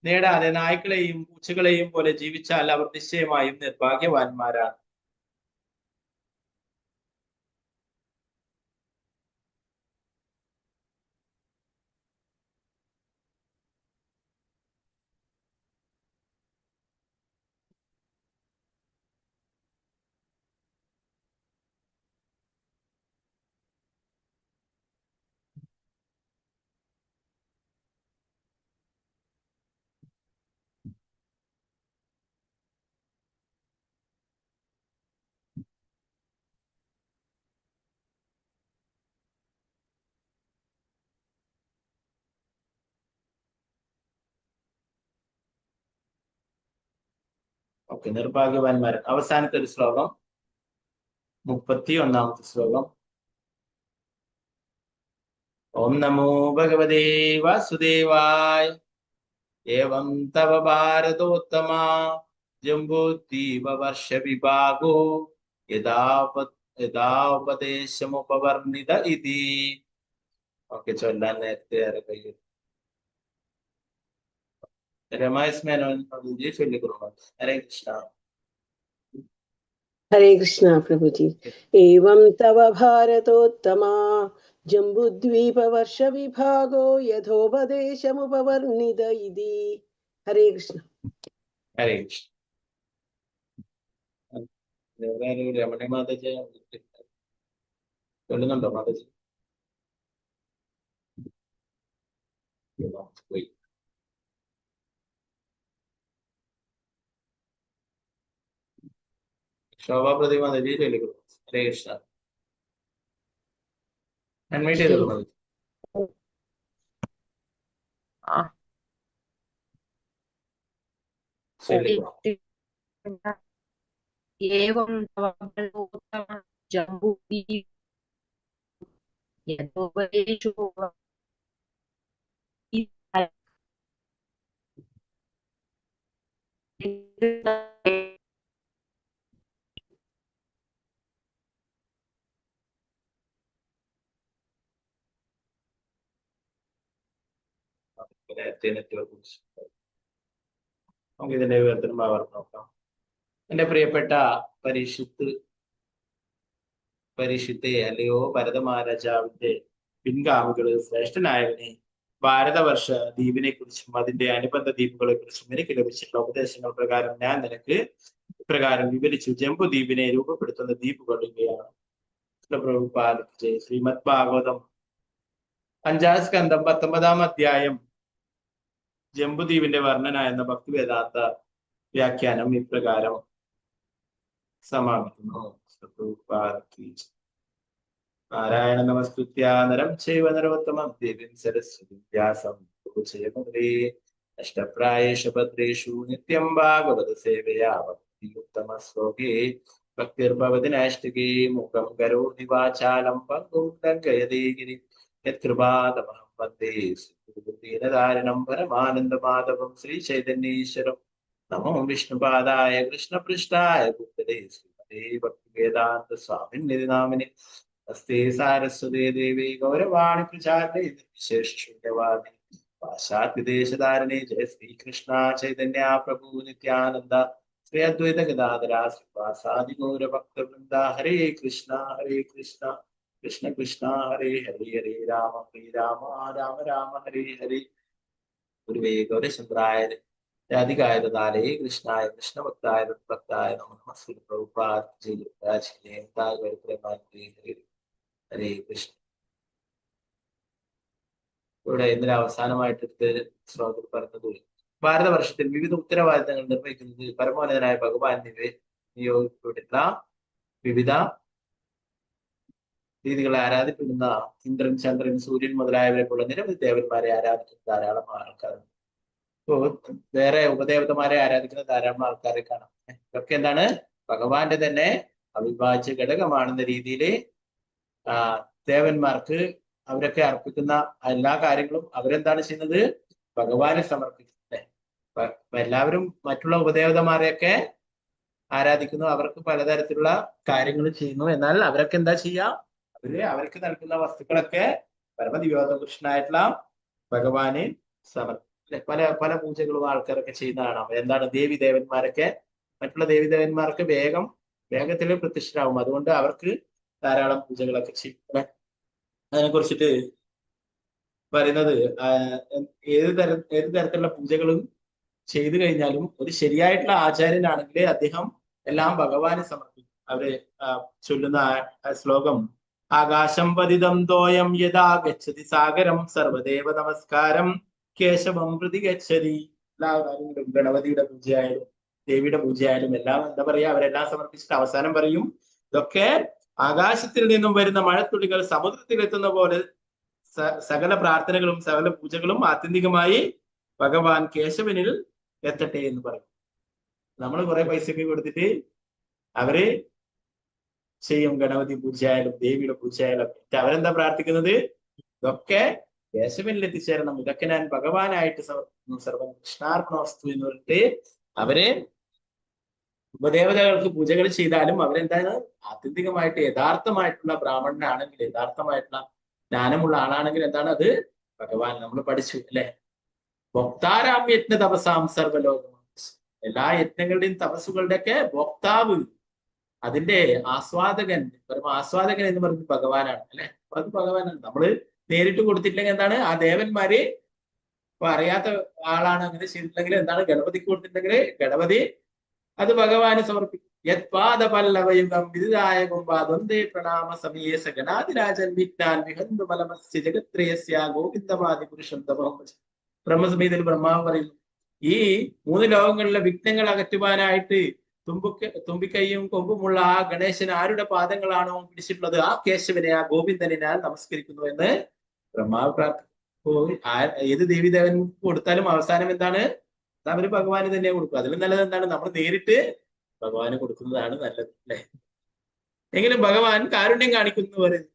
നേടാതെ നായ്ക്കളെയും പൂച്ചകളെയും പോലെ ജീവിച്ചാൽ അവർ നിശ്ചയമായും നിർഭാഗ്യവാന്മാരാണ്. ഓക്കെ, നിർഭാഗ്യവാന്മാരാണ്. അവസാനത്തെ ഒരു ശ്ലോകം, 31ാമത്തെ ശ്ലോകം. ഓം നമോ ഭഗവതേ വാസുദേവായ. ഏവം തവ ഭാരതോത്തമ ജംബൂദ്വീപ വർഷ വിഭാഗോ യഥാപദേശമുപവർണിത ഇതി. ഓക്കെ, ചൊല്ലാൻ നേരത്തെ കഴിയും. രമേശ് മേനോൻ ചൊല്ലിക്കൊള്ളു. ഹരേ കൃഷ്ണ. ഹരേ കൃഷ്ണ പ്രഭുജി. ഏവം തവ ഭാരതോത്തമാ ജംബുദ്വീപവർഷ വിഭാഗോ യഥോപദേശമുപവർണിത ഇതി. ഹരേ കൃഷ്ണ. ഹരേ കൃഷ്ണ. രമണി മാതാജി ചൊല്ലുന്നുണ്ടോ? മാതാജി പോയി. ശോഭാ പ്രതിമ നദി ചൊല്ലിക്കൊള്ളു. ഹരേ കൃഷ്ണ. അൺമൈറ്റ് ചെയ്തോളൂ മാതാജി. ഏവം ജംബൂദ്വീപ നമുക്ക് ഇതിന്റെ വിവർത്തനം ഭാവാർത്ഥം നോക്കാം. എന്റെ പ്രിയപ്പെട്ട പരീക്ഷിത്തെ അല്ലയോ ഭരത മഹാരാജാവിന്റെ പിൻഗാമികള്, ശ്രേഷ്ഠനായവനെ, ഭാരതവർഷ ദ്വീപിനെ കുറിച്ചും അതിന്റെ അനുബന്ധ ദ്വീപുകളെ കുറിച്ചും എനിക്ക് ലഭിച്ചിട്ടുള്ള ഉപദേശങ്ങൾ പ്രകാരം ഞാൻ നിനക്ക് ഇപ്രകാരം വിവരിച്ചു. ജംബു ദ്വീപിനെ രൂപപ്പെടുത്തുന്ന ദ്വീപുകൾ ഇവയാണ്. ശ്രീമദ് ഭാഗവതം 5ാം സ്കന്ധം 19ാം അധ്യായം ജംബുദ്വീപിന്റെ വർണ്ണന എന്ന ഭക്തിവേദാന്ത വ്യാഖ്യാനം ഇപ്രകാരം സമാപിക്കുന്നു. നാരായണ നമസ്തുത്യ നരം ചൈവ നരോത്തമം ദേവീം സരസ്വതീം വ്യാസം പൂജയമഗ്രേ അഷ്ടപ്രായേഷു ഭദ്രേഷു നിത്യം ഭാഗവത സേവയാ ഭക്തിയുക്തമ ശ്ലോകേ ഭക്തിർഭവതി നൈഷ്ഠികേ മുഖം കരോതി വാചാലം പങ്കും ലംഘയതേ ഗിരി യത്കൃപാതമഹം വന്ദേ ദീനധാരണം പരമാനന്ദമാധവം ശ്രീ ചൈതന്യേശ്വരം. നമോ വിഷ്ണുപാദായ കൃഷ്ണപൃഷ്ഠായ ഭൂതലേ ശ്രീമതേ ഭക്തിവേദാന്ത സ്വാമിനിധി നാമിനി നമസ്തേ സാരസ്വതേ ദേവി ഗൗരവാണി പ്രചാരണേ വിശേഷവാദി പാശ്ചാത്യദേശധാരണേ ജയ ശ്രീകൃഷ്ണ ചൈതന്യ പ്രഭു നിത്യാനന്ദ ശ്രീ അദ്വൈത ഗദാധര ശ്രീവാസാദി ഗൗരഭക്തവൃന്ദ. ഹരേ കൃഷ്ണ കൃഷ്ണ കൃഷ്ണ ഹരേ ഹരേ ഹരേ രാമ രാമ രാമ ഹരേ ഹരേ. ഗുരുവേ ഗൗരചന്ദ്രായ രാധികായ ദാലേ കൃഷ്ണായ കൃഷ്ണഭക്തായ ഭക്തായ നമഃ. ശ്രീ പ്രഭുപാദ ഹരേ കൃഷ്ണ. ഇവിടെ ഇന്നലെ അവസാനമായിട്ട് ശ്ലോകത്തിൽ പറഞ്ഞത് ഭാരതവർഷത്തിൽ വിവിധ ഉത്തരവാദിത്തങ്ങൾ നിർവഹിക്കുന്നത് പരമോന്നതനായ ഭഗവാൻ നിയോഗിക്കപ്പെട്ടിട്ടുള്ള വിവിധ രീതികളെ ആരാധിക്കുന്ന ഇന്ദ്രൻ, ചന്ദ്രൻ, സൂര്യൻ മുതലായവരെ പോലുള്ള നിരവധി ദേവന്മാരെ ആരാധിക്കുന്ന ധാരാളം ആൾക്കാരുണ്ട്. ഇപ്പോ വേറെ ഉപദേവതമാരെ ആരാധിക്കുന്ന ധാരാളം ആൾക്കാരെ കാണാം. ഇതൊക്കെ എന്താണ്? ഭഗവാന്റെ തന്നെ അവിഭാജ്യ ഘടകമാണെന്ന രീതിയിൽ ദേവന്മാർക്ക് അവരൊക്കെ അർപ്പിക്കുന്ന എല്ലാ കാര്യങ്ങളും അവരെന്താണ് ചെയ്യുന്നത്? ഭഗവാനെ സമർപ്പിക്കുന്നത്. എല്ലാവരും മറ്റുള്ള ഉപദേവതമാരെയൊക്കെ ആരാധിക്കുന്നു, അവർക്ക് പലതരത്തിലുള്ള കാര്യങ്ങൾ ചെയ്യുന്നു. എന്നാൽ അവരൊക്കെ എന്താ ചെയ്യാ? അവർക്ക് നൽകുന്ന വസ്തുക്കളൊക്കെ പരമദിവ്യോതകൃഷ്ണനായിട്ടുള്ള ഭഗവാനെ സമർപ്പിക്കും. പല പല പൂജകളും ആൾക്കാരൊക്കെ ചെയ്യുന്ന കാണാം. എന്താണ്? ദേവന്മാരൊക്കെ മറ്റുള്ള ദേവന്മാർക്ക് വേഗത്തിൽ പ്രത്യക്ഷരാകും. അതുകൊണ്ട് അവർക്ക് ധാരാളം പൂജകളൊക്കെ ചെയ്യും. അതിനെ കുറിച്ചിട്ട് പറയുന്നത് ഏത് തരത്തിലുള്ള പൂജകളും ചെയ്തു കഴിഞ്ഞാലും ഒരു ശരിയായിട്ടുള്ള ആചാര്യനാണെങ്കിൽ അദ്ദേഹം എല്ലാം ഭഗവാനെ സമർപ്പിക്കും. അവര് ചൊല്ലുന്ന ശ്ലോകം ആകാശം പതിതം തോയം യഥാ ഗച്ഛതി സാഗരം സർവദേവ നമസ്കാരം കേശവം പ്രതി ഗച്ഛതി. എല്ലാവരും ഗണപതിയുടെ പൂജയായാലും ദേവിയുടെ പൂജയായാലും എല്ലാം എന്താ പറയാ, അവരെല്ലാം സമർപ്പിച്ചിട്ട് അവസാനം പറയും ഇതൊക്കെ ആകാശത്തിൽ നിന്നും വരുന്ന മഴത്തുള്ളികൾ സമുദ്രത്തിലെത്തുന്ന പോലെ സകല പ്രാർത്ഥനകളും സകല പൂജകളും ആത്യന്തികമായി ഭഗവാൻ കേശവനിൽ എത്തട്ടെ എന്ന് പറയും. നമ്മൾ കുറെ പൈസയൊക്കെ കൊടുത്തിട്ട് അവര് ചെയ്യും ഗണപതി പൂജയായാലും ദേവിയുടെ പൂജയായാലും. അവരെന്താ പ്രാർത്ഥിക്കുന്നത്? ഇതൊക്കെ കേശവനിൽ എത്തിച്ചേരണം, ഇതൊക്കെ ഞാൻ ഭഗവാനായിട്ട് സമർപ്പിക്കുന്നു, സർവം കൃഷ്ണാർപ്പണവസ്തു എന്ന് പറഞ്ഞിട്ട് അവര് ഉപദേവതകൾക്ക് പൂജകൾ ചെയ്താലും അവരെന്താണ്? ആത്യന്തികമായിട്ട് യഥാർത്ഥമായിട്ടുള്ള ബ്രാഹ്മണനാണെങ്കിൽ, യഥാർത്ഥമായിട്ടുള്ള ജ്ഞാനമുള്ള ആളാണെങ്കിൽ എന്താണ് അത്? ഭഗവാൻ. നമ്മൾ പഠിച്ചു അല്ലെ? ഭോക്താരാം യജ്ഞ തപസാം സർവലോകം. എല്ലാ യജ്ഞങ്ങളുടെയും തപസ്സുകളുടെയൊക്കെ ഭോക്താവ്, അതിന്റെ ആസ്വാദകൻ, ആസ്വാദകൻ എന്ന് പറയുന്നത് ഭഗവാനാണ് അല്ലെ? അത് ഭഗവാനാണ്. നമ്മള് നേരിട്ട് കൊടുത്തിട്ടില്ലെങ്കിൽ എന്താണ്? ആ ദേവന്മാര് അറിയാത്ത ആളാണ് അങ്ങനെ ചെയ്തിട്ടില്ലെങ്കിൽ എന്താണ്? ഗണപതിക്ക് കൊടുത്തിട്ടുണ്ടെങ്കിൽ ഗണപതി അത് ഭഗവാന് സമർപ്പിക്കും. യത്പാദ പല്ലവയുഗം വിദിതായകം വാദന്തേ പ്രണാമ സമീയസ ഗണാതിരാജൻ വിജ്ഞാൻ വിഹന്തു മലമസ്യ ജഗത്രയസ്യ ഗോവിന്ദവാദി പുരുഷം തപം. ബ്രഹ്മസമീതയിൽ ബ്രഹ്മാവ് പറയുന്നു, ഈ 3 ലോകങ്ങളിലെ വിഘ്നങ്ങൾ അകറ്റുവാനായിട്ട് തുമ്പിക്കൈയും കൊമ്പുമുള്ള ആ ഗണേശൻ ആരുടെ പാദങ്ങളാണോ പിടിച്ചിട്ടുള്ളത് ആ കേശവനെ, ആ ഗോവിന്ദനെ ഞാൻ നമസ്കരിക്കുന്നു എന്ന് ബ്രഹ്മാവ് പ്രാർത്ഥിക്കും. ഏത് ദേവീദേവൻ കൊടുത്താലും അവസാനം എന്താണ്? അവര് ഭഗവാന് തന്നെ കൊടുക്കും. അതിലും നല്ലത് എന്താണ്? നമ്മൾ നേരിട്ട് ഭഗവാന് കൊടുക്കുന്നതാണ് നല്ലത് അല്ലെ? എങ്കിലും ഭഗവാൻ കാരുണ്യം കാണിക്കുന്നു പറയുന്നു.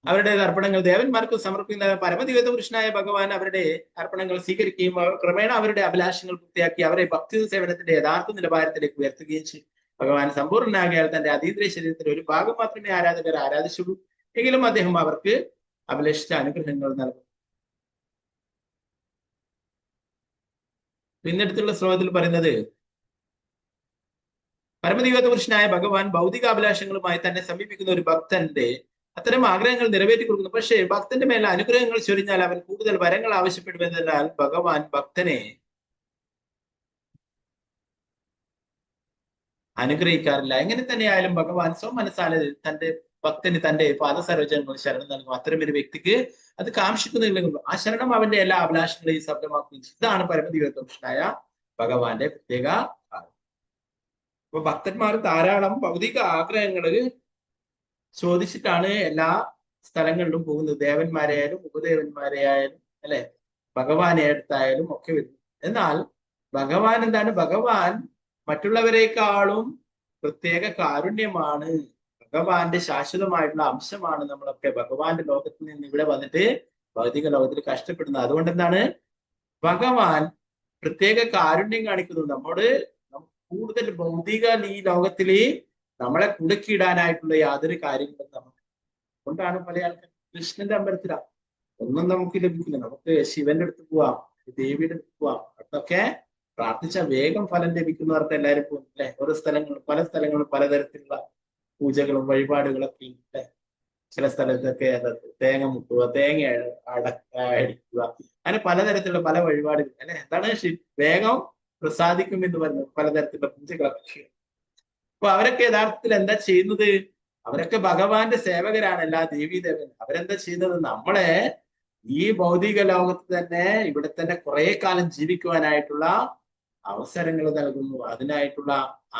അവരുടെ അർപ്പണങ്ങൾ ദേവന്മാർക്ക് സമർപ്പിക്കുന്ന പരമദിവ്യപുരുഷനായ ഭഗവാൻ അവരുടെ അർപ്പണങ്ങൾ സ്വീകരിക്കുകയും ക്രമേണ അവരുടെ അഭിലാഷങ്ങൾ പൂർത്തിയാക്കി അവരെ ഭക്തി സേവനത്തിന്റെ യഥാർത്ഥ നിലവാരത്തിലേക്ക് ഉയർത്തുകയും ചെയ്യും. ഭഗവാൻ സമ്പൂർണ്ണനാകിയാൽ തന്റെ അതീന്ദ്രിയ ശരീരത്തിന്റെ ഒരു ഭാഗം മാത്രമേ ആരാധകർ ആരാധിച്ചുള്ളൂ. എങ്കിലും അദ്ദേഹം അവർക്ക് അഭിലഷിച്ച അനുഗ്രഹങ്ങൾ നൽകും. പിന്നടുത്തുള്ള ശ്ലോകത്തിൽ പറയുന്നത് പരമദിവ്യപുരുഷനായ ഭഗവാൻ ഭൗതികാഭിലാഷങ്ങളുമായി തന്നെ സമീപിക്കുന്ന ഒരു ഭക്തന്റെ അത്തരം ആഗ്രഹങ്ങൾ നിറവേറ്റി കൊടുക്കുന്നു. പക്ഷേ ഭക്തന്റെ മേലെ അനുഗ്രഹങ്ങൾ ചൊരിഞ്ഞാൽ അവൻ കൂടുതൽ വരങ്ങൾ ആവശ്യപ്പെടുമെന്നതിനാൽ ഭഗവാൻ ഭക്തനെ അനുഗ്രഹിക്കാറില്ല. എങ്ങനെ തന്നെയായാലും ഭഗവാൻ സ്വമനസാലെ തന്റെ ഭക്തന് തന്റെ പാദസരോജങ്ങൾ ശരണം നൽകും. അത്തരം ഒരു വ്യക്തിക്ക് അത് കാക്ഷിക്കുന്നില്ലെങ്കിൽ ആ ശരണം അവന്റെ എല്ലാ അഭിലാഷങ്ങളെയും ശബ്ദമാക്കുകയും ചെയ്യും. ഇതാണ് പരമദിവ്യപുരുഷനായ ഭഗവാന്റെ പ്രത്യേക കാര്യം. അപ്പൊ ഭക്തന്മാർ ധാരാളം ഭൗതിക ആഗ്രഹങ്ങള് ചോദിച്ചിട്ടാണ് എല്ലാ സ്ഥലങ്ങളിലും പോകുന്നത്. ദേവന്മാരെയായാലും ഉപദേവന്മാരെയായാലും അല്ലെ, ഭഗവാനെ അടുത്തായാലും ഒക്കെ വരുന്നു. എന്നാൽ ഭഗവാൻ എന്താണ്? ഭഗവാൻ മറ്റുള്ളവരെക്കാളും പ്രത്യേക കാരുണ്യമാണ്. ഭഗവാന്റെ ശാശ്വതമായിട്ടുള്ള അംശമാണ് നമ്മളൊക്കെ. ഭഗവാന്റെ ലോകത്തിൽ നിന്ന് ഇവിടെ വന്നിട്ട് ഭൗതിക ലോകത്തിൽ കഷ്ടപ്പെടുന്നത്. അതുകൊണ്ട് എന്താണ്? ഭഗവാൻ പ്രത്യേക കാരുണ്യം കാണിക്കുന്നു നമ്മോട്. കൂടുതൽ ഭൗതിക ഈ ലോകത്തില് നമ്മളെ കുടുക്കിയിടാനായിട്ടുള്ള യാതൊരു കാര്യങ്ങളും നമുക്ക് അതുകൊണ്ടാണ് പല ആൾക്കാർ കൃഷ്ണന്റെ അമ്പലത്തിലാണ് ഒന്നും നമുക്ക് ലഭിക്കില്ല. നമുക്ക് ശിവന്റെ അടുത്ത് പോവാം, ദേവിയുടെ അടുത്ത് പോവാം, അതൊക്കെ പ്രാർത്ഥിച്ച വേഗം ഫലം ലഭിക്കുന്നവർക്ക് എല്ലാവരും പോകും അല്ലെ. ഓരോ സ്ഥലങ്ങളും പല സ്ഥലങ്ങളും പലതരത്തിലുള്ള പൂജകളും വഴിപാടുകളൊക്കെ അല്ലെ. ചില സ്ഥലത്തൊക്കെ തേങ്ങ മുട്ടുക, തേങ്ങ അടിക്കുക, അങ്ങനെ പലതരത്തിലുള്ള പല വഴിപാടുകൾ അല്ലെ. എന്താണ് വേഗം പ്രസാദിക്കും എന്ന് പറയുന്നത് പലതരത്തിലുള്ള പൂജകളൊക്കെ. അപ്പൊ അവരൊക്കെ യഥാർത്ഥത്തിൽ എന്താ ചെയ്യുന്നത്? അവരൊക്കെ ഭഗവാന്റെ സേവകരാണ്, എല്ലാ ദേവീദേവൻ. അവരെന്താ ചെയ്യുന്നത്? നമ്മളെ ഈ ഭൗതിക ലോകത്ത് തന്നെ ഇവിടെ തന്നെ കുറെ കാലം ജീവിക്കുവാനായിട്ടുള്ള അവസരങ്ങൾ നൽകുന്നു. അതിനായിട്ടുള്ള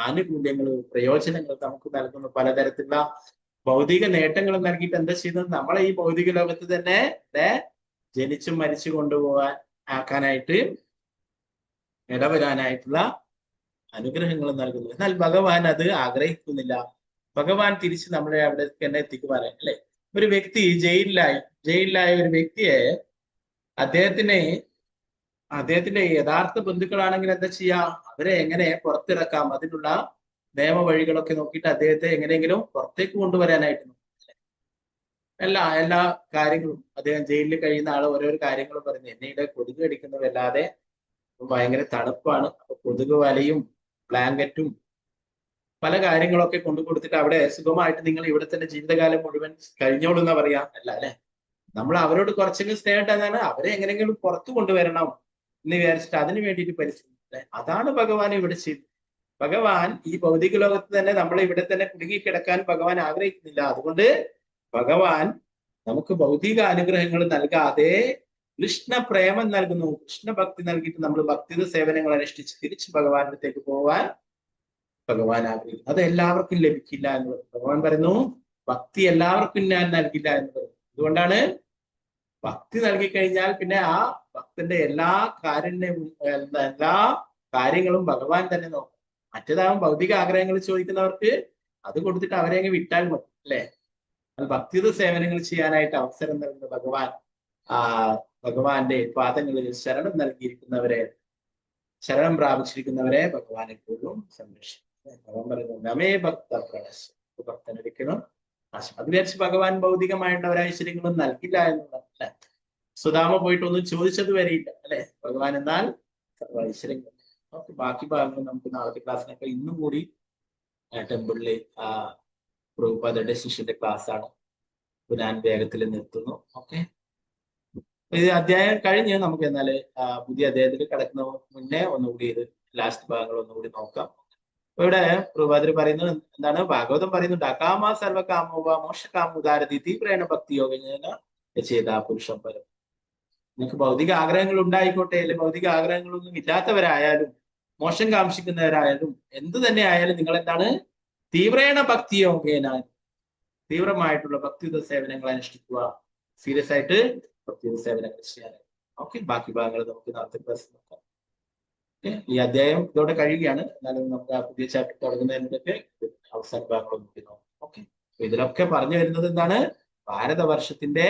ആനുകൂല്യങ്ങൾ, പ്രയോജനങ്ങൾ നമുക്ക് നൽകുന്നു. പലതരത്തിലുള്ള ഭൗതിക നേട്ടങ്ങൾ നൽകിയിട്ട് എന്താ ചെയ്യുന്നത്? നമ്മളെ ഈ ഭൗതിക ലോകത്ത് തന്നെ ജനിച്ചും മരിച്ചു കൊണ്ടുപോകാൻ ആക്കാനായിട്ട് ഇടവരാനായിട്ടുള്ള അനുഗ്രഹങ്ങൾ നൽകുന്നു. എന്നാൽ ഭഗവാൻ അത് ആഗ്രഹിക്കുന്നില്ല. ഭഗവാൻ തിരിച്ച് നമ്മളെ അവിടെ തന്നെ എത്തിക്കുവാനായി അല്ലെ. ഒരു വ്യക്തി ജയിലിലായ ഒരു വ്യക്തിയെ അദ്ദേഹത്തിന്റെ യഥാർത്ഥ ബന്ധുക്കളാണെങ്കിൽ എന്താ ചെയ്യാ? അവരെ എങ്ങനെ പുറത്തിറക്കാം, അതിനുള്ള നിയമ വഴികളൊക്കെ നോക്കിയിട്ട് അദ്ദേഹത്തെ എങ്ങനെയെങ്കിലും പുറത്തേക്ക് കൊണ്ടുവരാനായിട്ട് എല്ലാ കാര്യങ്ങളും അദ്ദേഹം ജയിലിൽ കഴിയുന്ന ആള് ഓരോരോ കാര്യങ്ങളും പറഞ്ഞു. എന്നെ കൊതുക് കടിക്കുന്നതല്ലാതെ ഭയങ്കര തണുപ്പാണ്, അപ്പൊ കൊതുക് വലയും ബ്ലാങ്കറ്റും പല കാര്യങ്ങളൊക്കെ കൊണ്ടു കൊടുത്തിട്ട് അവിടെ സുഖമായിട്ട് നിങ്ങൾ ഇവിടെ തന്നെ ജീവിതകാലം മുഴുവൻ കഴിഞ്ഞോളൂ എന്നാ പറയാ. അല്ല അല്ലെ, നമ്മൾ അവരോട് കുറച്ചെങ്കിലും സ്നേഹം അവരെ എങ്ങനെയെങ്കിലും പുറത്തു കൊണ്ടുവരണം എന്ന് വിചാരിച്ചിട്ട് അതിനു വേണ്ടിയിട്ട് പരിശ്രമിക്കും. അതാണ് ഭഗവാൻ ഇവിടെ ചെയ്തത്. ഭഗവാൻ ഈ ഭൗതിക ലോകത്ത് തന്നെ നമ്മളെ ഇവിടെ തന്നെ കുടുങ്ങിക്കിടക്കാൻ ഭഗവാൻ ആഗ്രഹിക്കുന്നില്ല. അതുകൊണ്ട് ഭഗവാൻ നമുക്ക് ഭൗതിക അനുഗ്രഹങ്ങൾ നൽകാതെ കൃഷ്ണ പ്രേമം നൽകുന്നു, കൃഷ്ണഭക്തി നൽകിയിട്ട് നമ്മൾ ഭക്തിയുടെ സേവനങ്ങൾ അനുഷ്ഠിച്ച് തിരിച്ച് ഭഗവാന്റെ അടുത്തേക്ക് പോവാൻ ഭഗവാൻ ആഗ്രഹിക്കുന്നു. അത് എല്ലാവർക്കും ലഭിക്കില്ല എന്ന് പറഞ്ഞു. ഭഗവാൻ പറയുന്നു ഭക്തി എല്ലാവർക്കും ഞാൻ നൽകില്ല എന്ന് പറഞ്ഞു. അതുകൊണ്ടാണ് ഭക്തി നൽകിക്കഴിഞ്ഞാൽ പിന്നെ ആ ഭക്തന്റെ എല്ലാ കാര്യങ്ങളും ഭഗവാൻ തന്നെ നോക്കും. മറ്റേതാവും ഭൗതിക ആഗ്രഹങ്ങൾ ചോദിക്കുന്നവർക്ക് അത് കൊടുത്തിട്ട് അവരെ അങ്ങ് വിട്ടാൽ മതി അല്ലെ. ഭക്തിയുടെ സേവനങ്ങൾ ചെയ്യാനായിട്ട് അവസരം നൽകുന്ന ഭഗവാന്റെ പാദങ്ങളിൽ ശരണം നൽകിയിരിക്കുന്നവരെ, ശരണം പ്രാപിച്ചിരിക്കുന്നവരെ ഭഗവാൻ എപ്പോഴും സംരക്ഷിക്കും. ഭഗവാൻ പറയുന്നു നമേ ഭക്ത പ്രണശ്, ഭക്തനൊരിക്കലും നാശം. അത് വിചാരിച്ച് ഭഗവാൻ ഭൗതികമായിട്ടുള്ള ഒരൈശ്വര്യങ്ങളും നൽകില്ല എന്നുള്ളതല്ല. സുധാമ പോയിട്ടൊന്നും ചോദിച്ചത് വരെയില്ല അല്ലെ. ഭഗവാൻ എന്നാൽ ഐശ്വര്യങ്ങൾ. ബാക്കി ഭാഗങ്ങൾ നമുക്ക് നാളത്തെ ക്ലാസ്സിനൊക്കെ ഇന്നും കൂടി ടെമ്പിളില് പ്രഭുപാദയുടെ ശിഷ്യന്റെ ക്ലാസ് ആണ്. ഞാൻ വേഗത്തിൽ നിർത്തുന്നു. ഓക്കെ, ഇത് അധ്യായം കഴിഞ്ഞ് നമുക്ക് എന്നാൽ പുതിയ അധ്യായത്തിൽ കിടക്കുന്ന മുന്നേ ഒന്നുകൂടി ഇത് ലാസ്റ്റ് ഭാഗങ്ങൾ ഒന്നുകൂടി നോക്കാം. അപ്പൊ ഇവിടെ പ്രഭുപാദർ പറയുന്നത് എന്താണ്? ഭാഗവതം പറയുന്നുണ്ട് അകാമ സർവകാമോവ മോക്ഷകാമുദാരതി തീവ്രേണ ഭക്തി യോഗേന ചെയ്ത പുരുഷം പരം. നിങ്ങൾക്ക് ഭൗതിക ആഗ്രഹങ്ങൾ ഉണ്ടായിക്കോട്ടെ, അല്ലെങ്കിൽ ഭൗതിക ആഗ്രഹങ്ങളൊന്നും ഇല്ലാത്തവരായാലും മോശം കാക്ഷിക്കുന്നവരായാലും എന്ത് തന്നെ ആയാലും നിങ്ങൾ എന്താണ്? തീവ്രേണ ഭക്തി യോഗേന, തീവ്രമായിട്ടുള്ള ഭക്തിയുത സേവനങ്ങൾ അനുഷ്ഠിക്കുക. സീരിയസ് ആയിട്ട് ഭക്തിയുത സേവനങ്ങൾ ചെയ്യാനായിട്ട്. ഓക്കെ, ബാക്കി ഭാഗങ്ങൾ നമുക്ക് നാളത്തെ ക്ലാസ് നോക്കാം. ഈ അധ്യായം ഇതോടെ കഴിയുകയാണ്. എന്നാലും നമുക്ക് ആ പുതിയ ചാപ്റ്റർ തുടങ്ങുന്നതിനൊക്കെ അവസാന ഭാഗങ്ങൾ നോക്കി നോക്കാം. ഓക്കെ, ഇതിലൊക്കെ പറഞ്ഞു വരുന്നത് എന്താണ്? ഭാരതവർഷത്തിന്റെ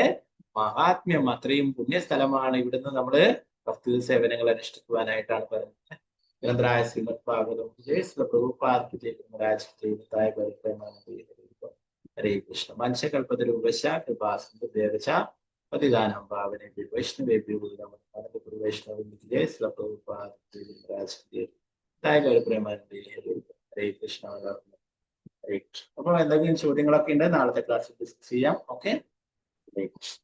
മഹാത്മ്യം, അത്രയും പുണ്യസ്ഥലമാണ്. ഇവിടുന്ന് നമ്മള് ഭക്തിയുത സേവനങ്ങൾ അനുഷ്ഠിക്കുവാനായിട്ടാണ് പറയുന്നത്. ഗ്രന്ഥരായ ശ്രീമദ് ഭാഗവതം ജയ ശ്രീ പ്രഭുപാദ് ജയ രാജ് ജയ ഹരേ കൃഷ്ണ. മനുഷ്യകൽപ്പതരൂപശ കൃപാസന്ത ദേവച പതിദാനം ഭാവനെ വൈഷ്ണവേഭ്യോ ഗുരു വൈഷ്ണവ ജയ ശ്രീ പ്രഭുപാദ് രാജ് ജയ പ്രേമാനന്ദ ഹരേ കൃഷ്ണ. ഹരേ കൃഷ്ണ. അപ്പോൾ എന്തെങ്കിലും ചോദ്യങ്ങളൊക്കെ ഉണ്ട് നാളത്തെ ക്ലാസ്സിൽ ഡിസ്കസ് ചെയ്യാം. ഓക്കെ, ഹരേ കൃഷ്ണ.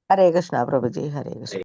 ഹരേ കൃഷ്ണ പ്രഭുജി. ഹരേ കൃഷ്ണ.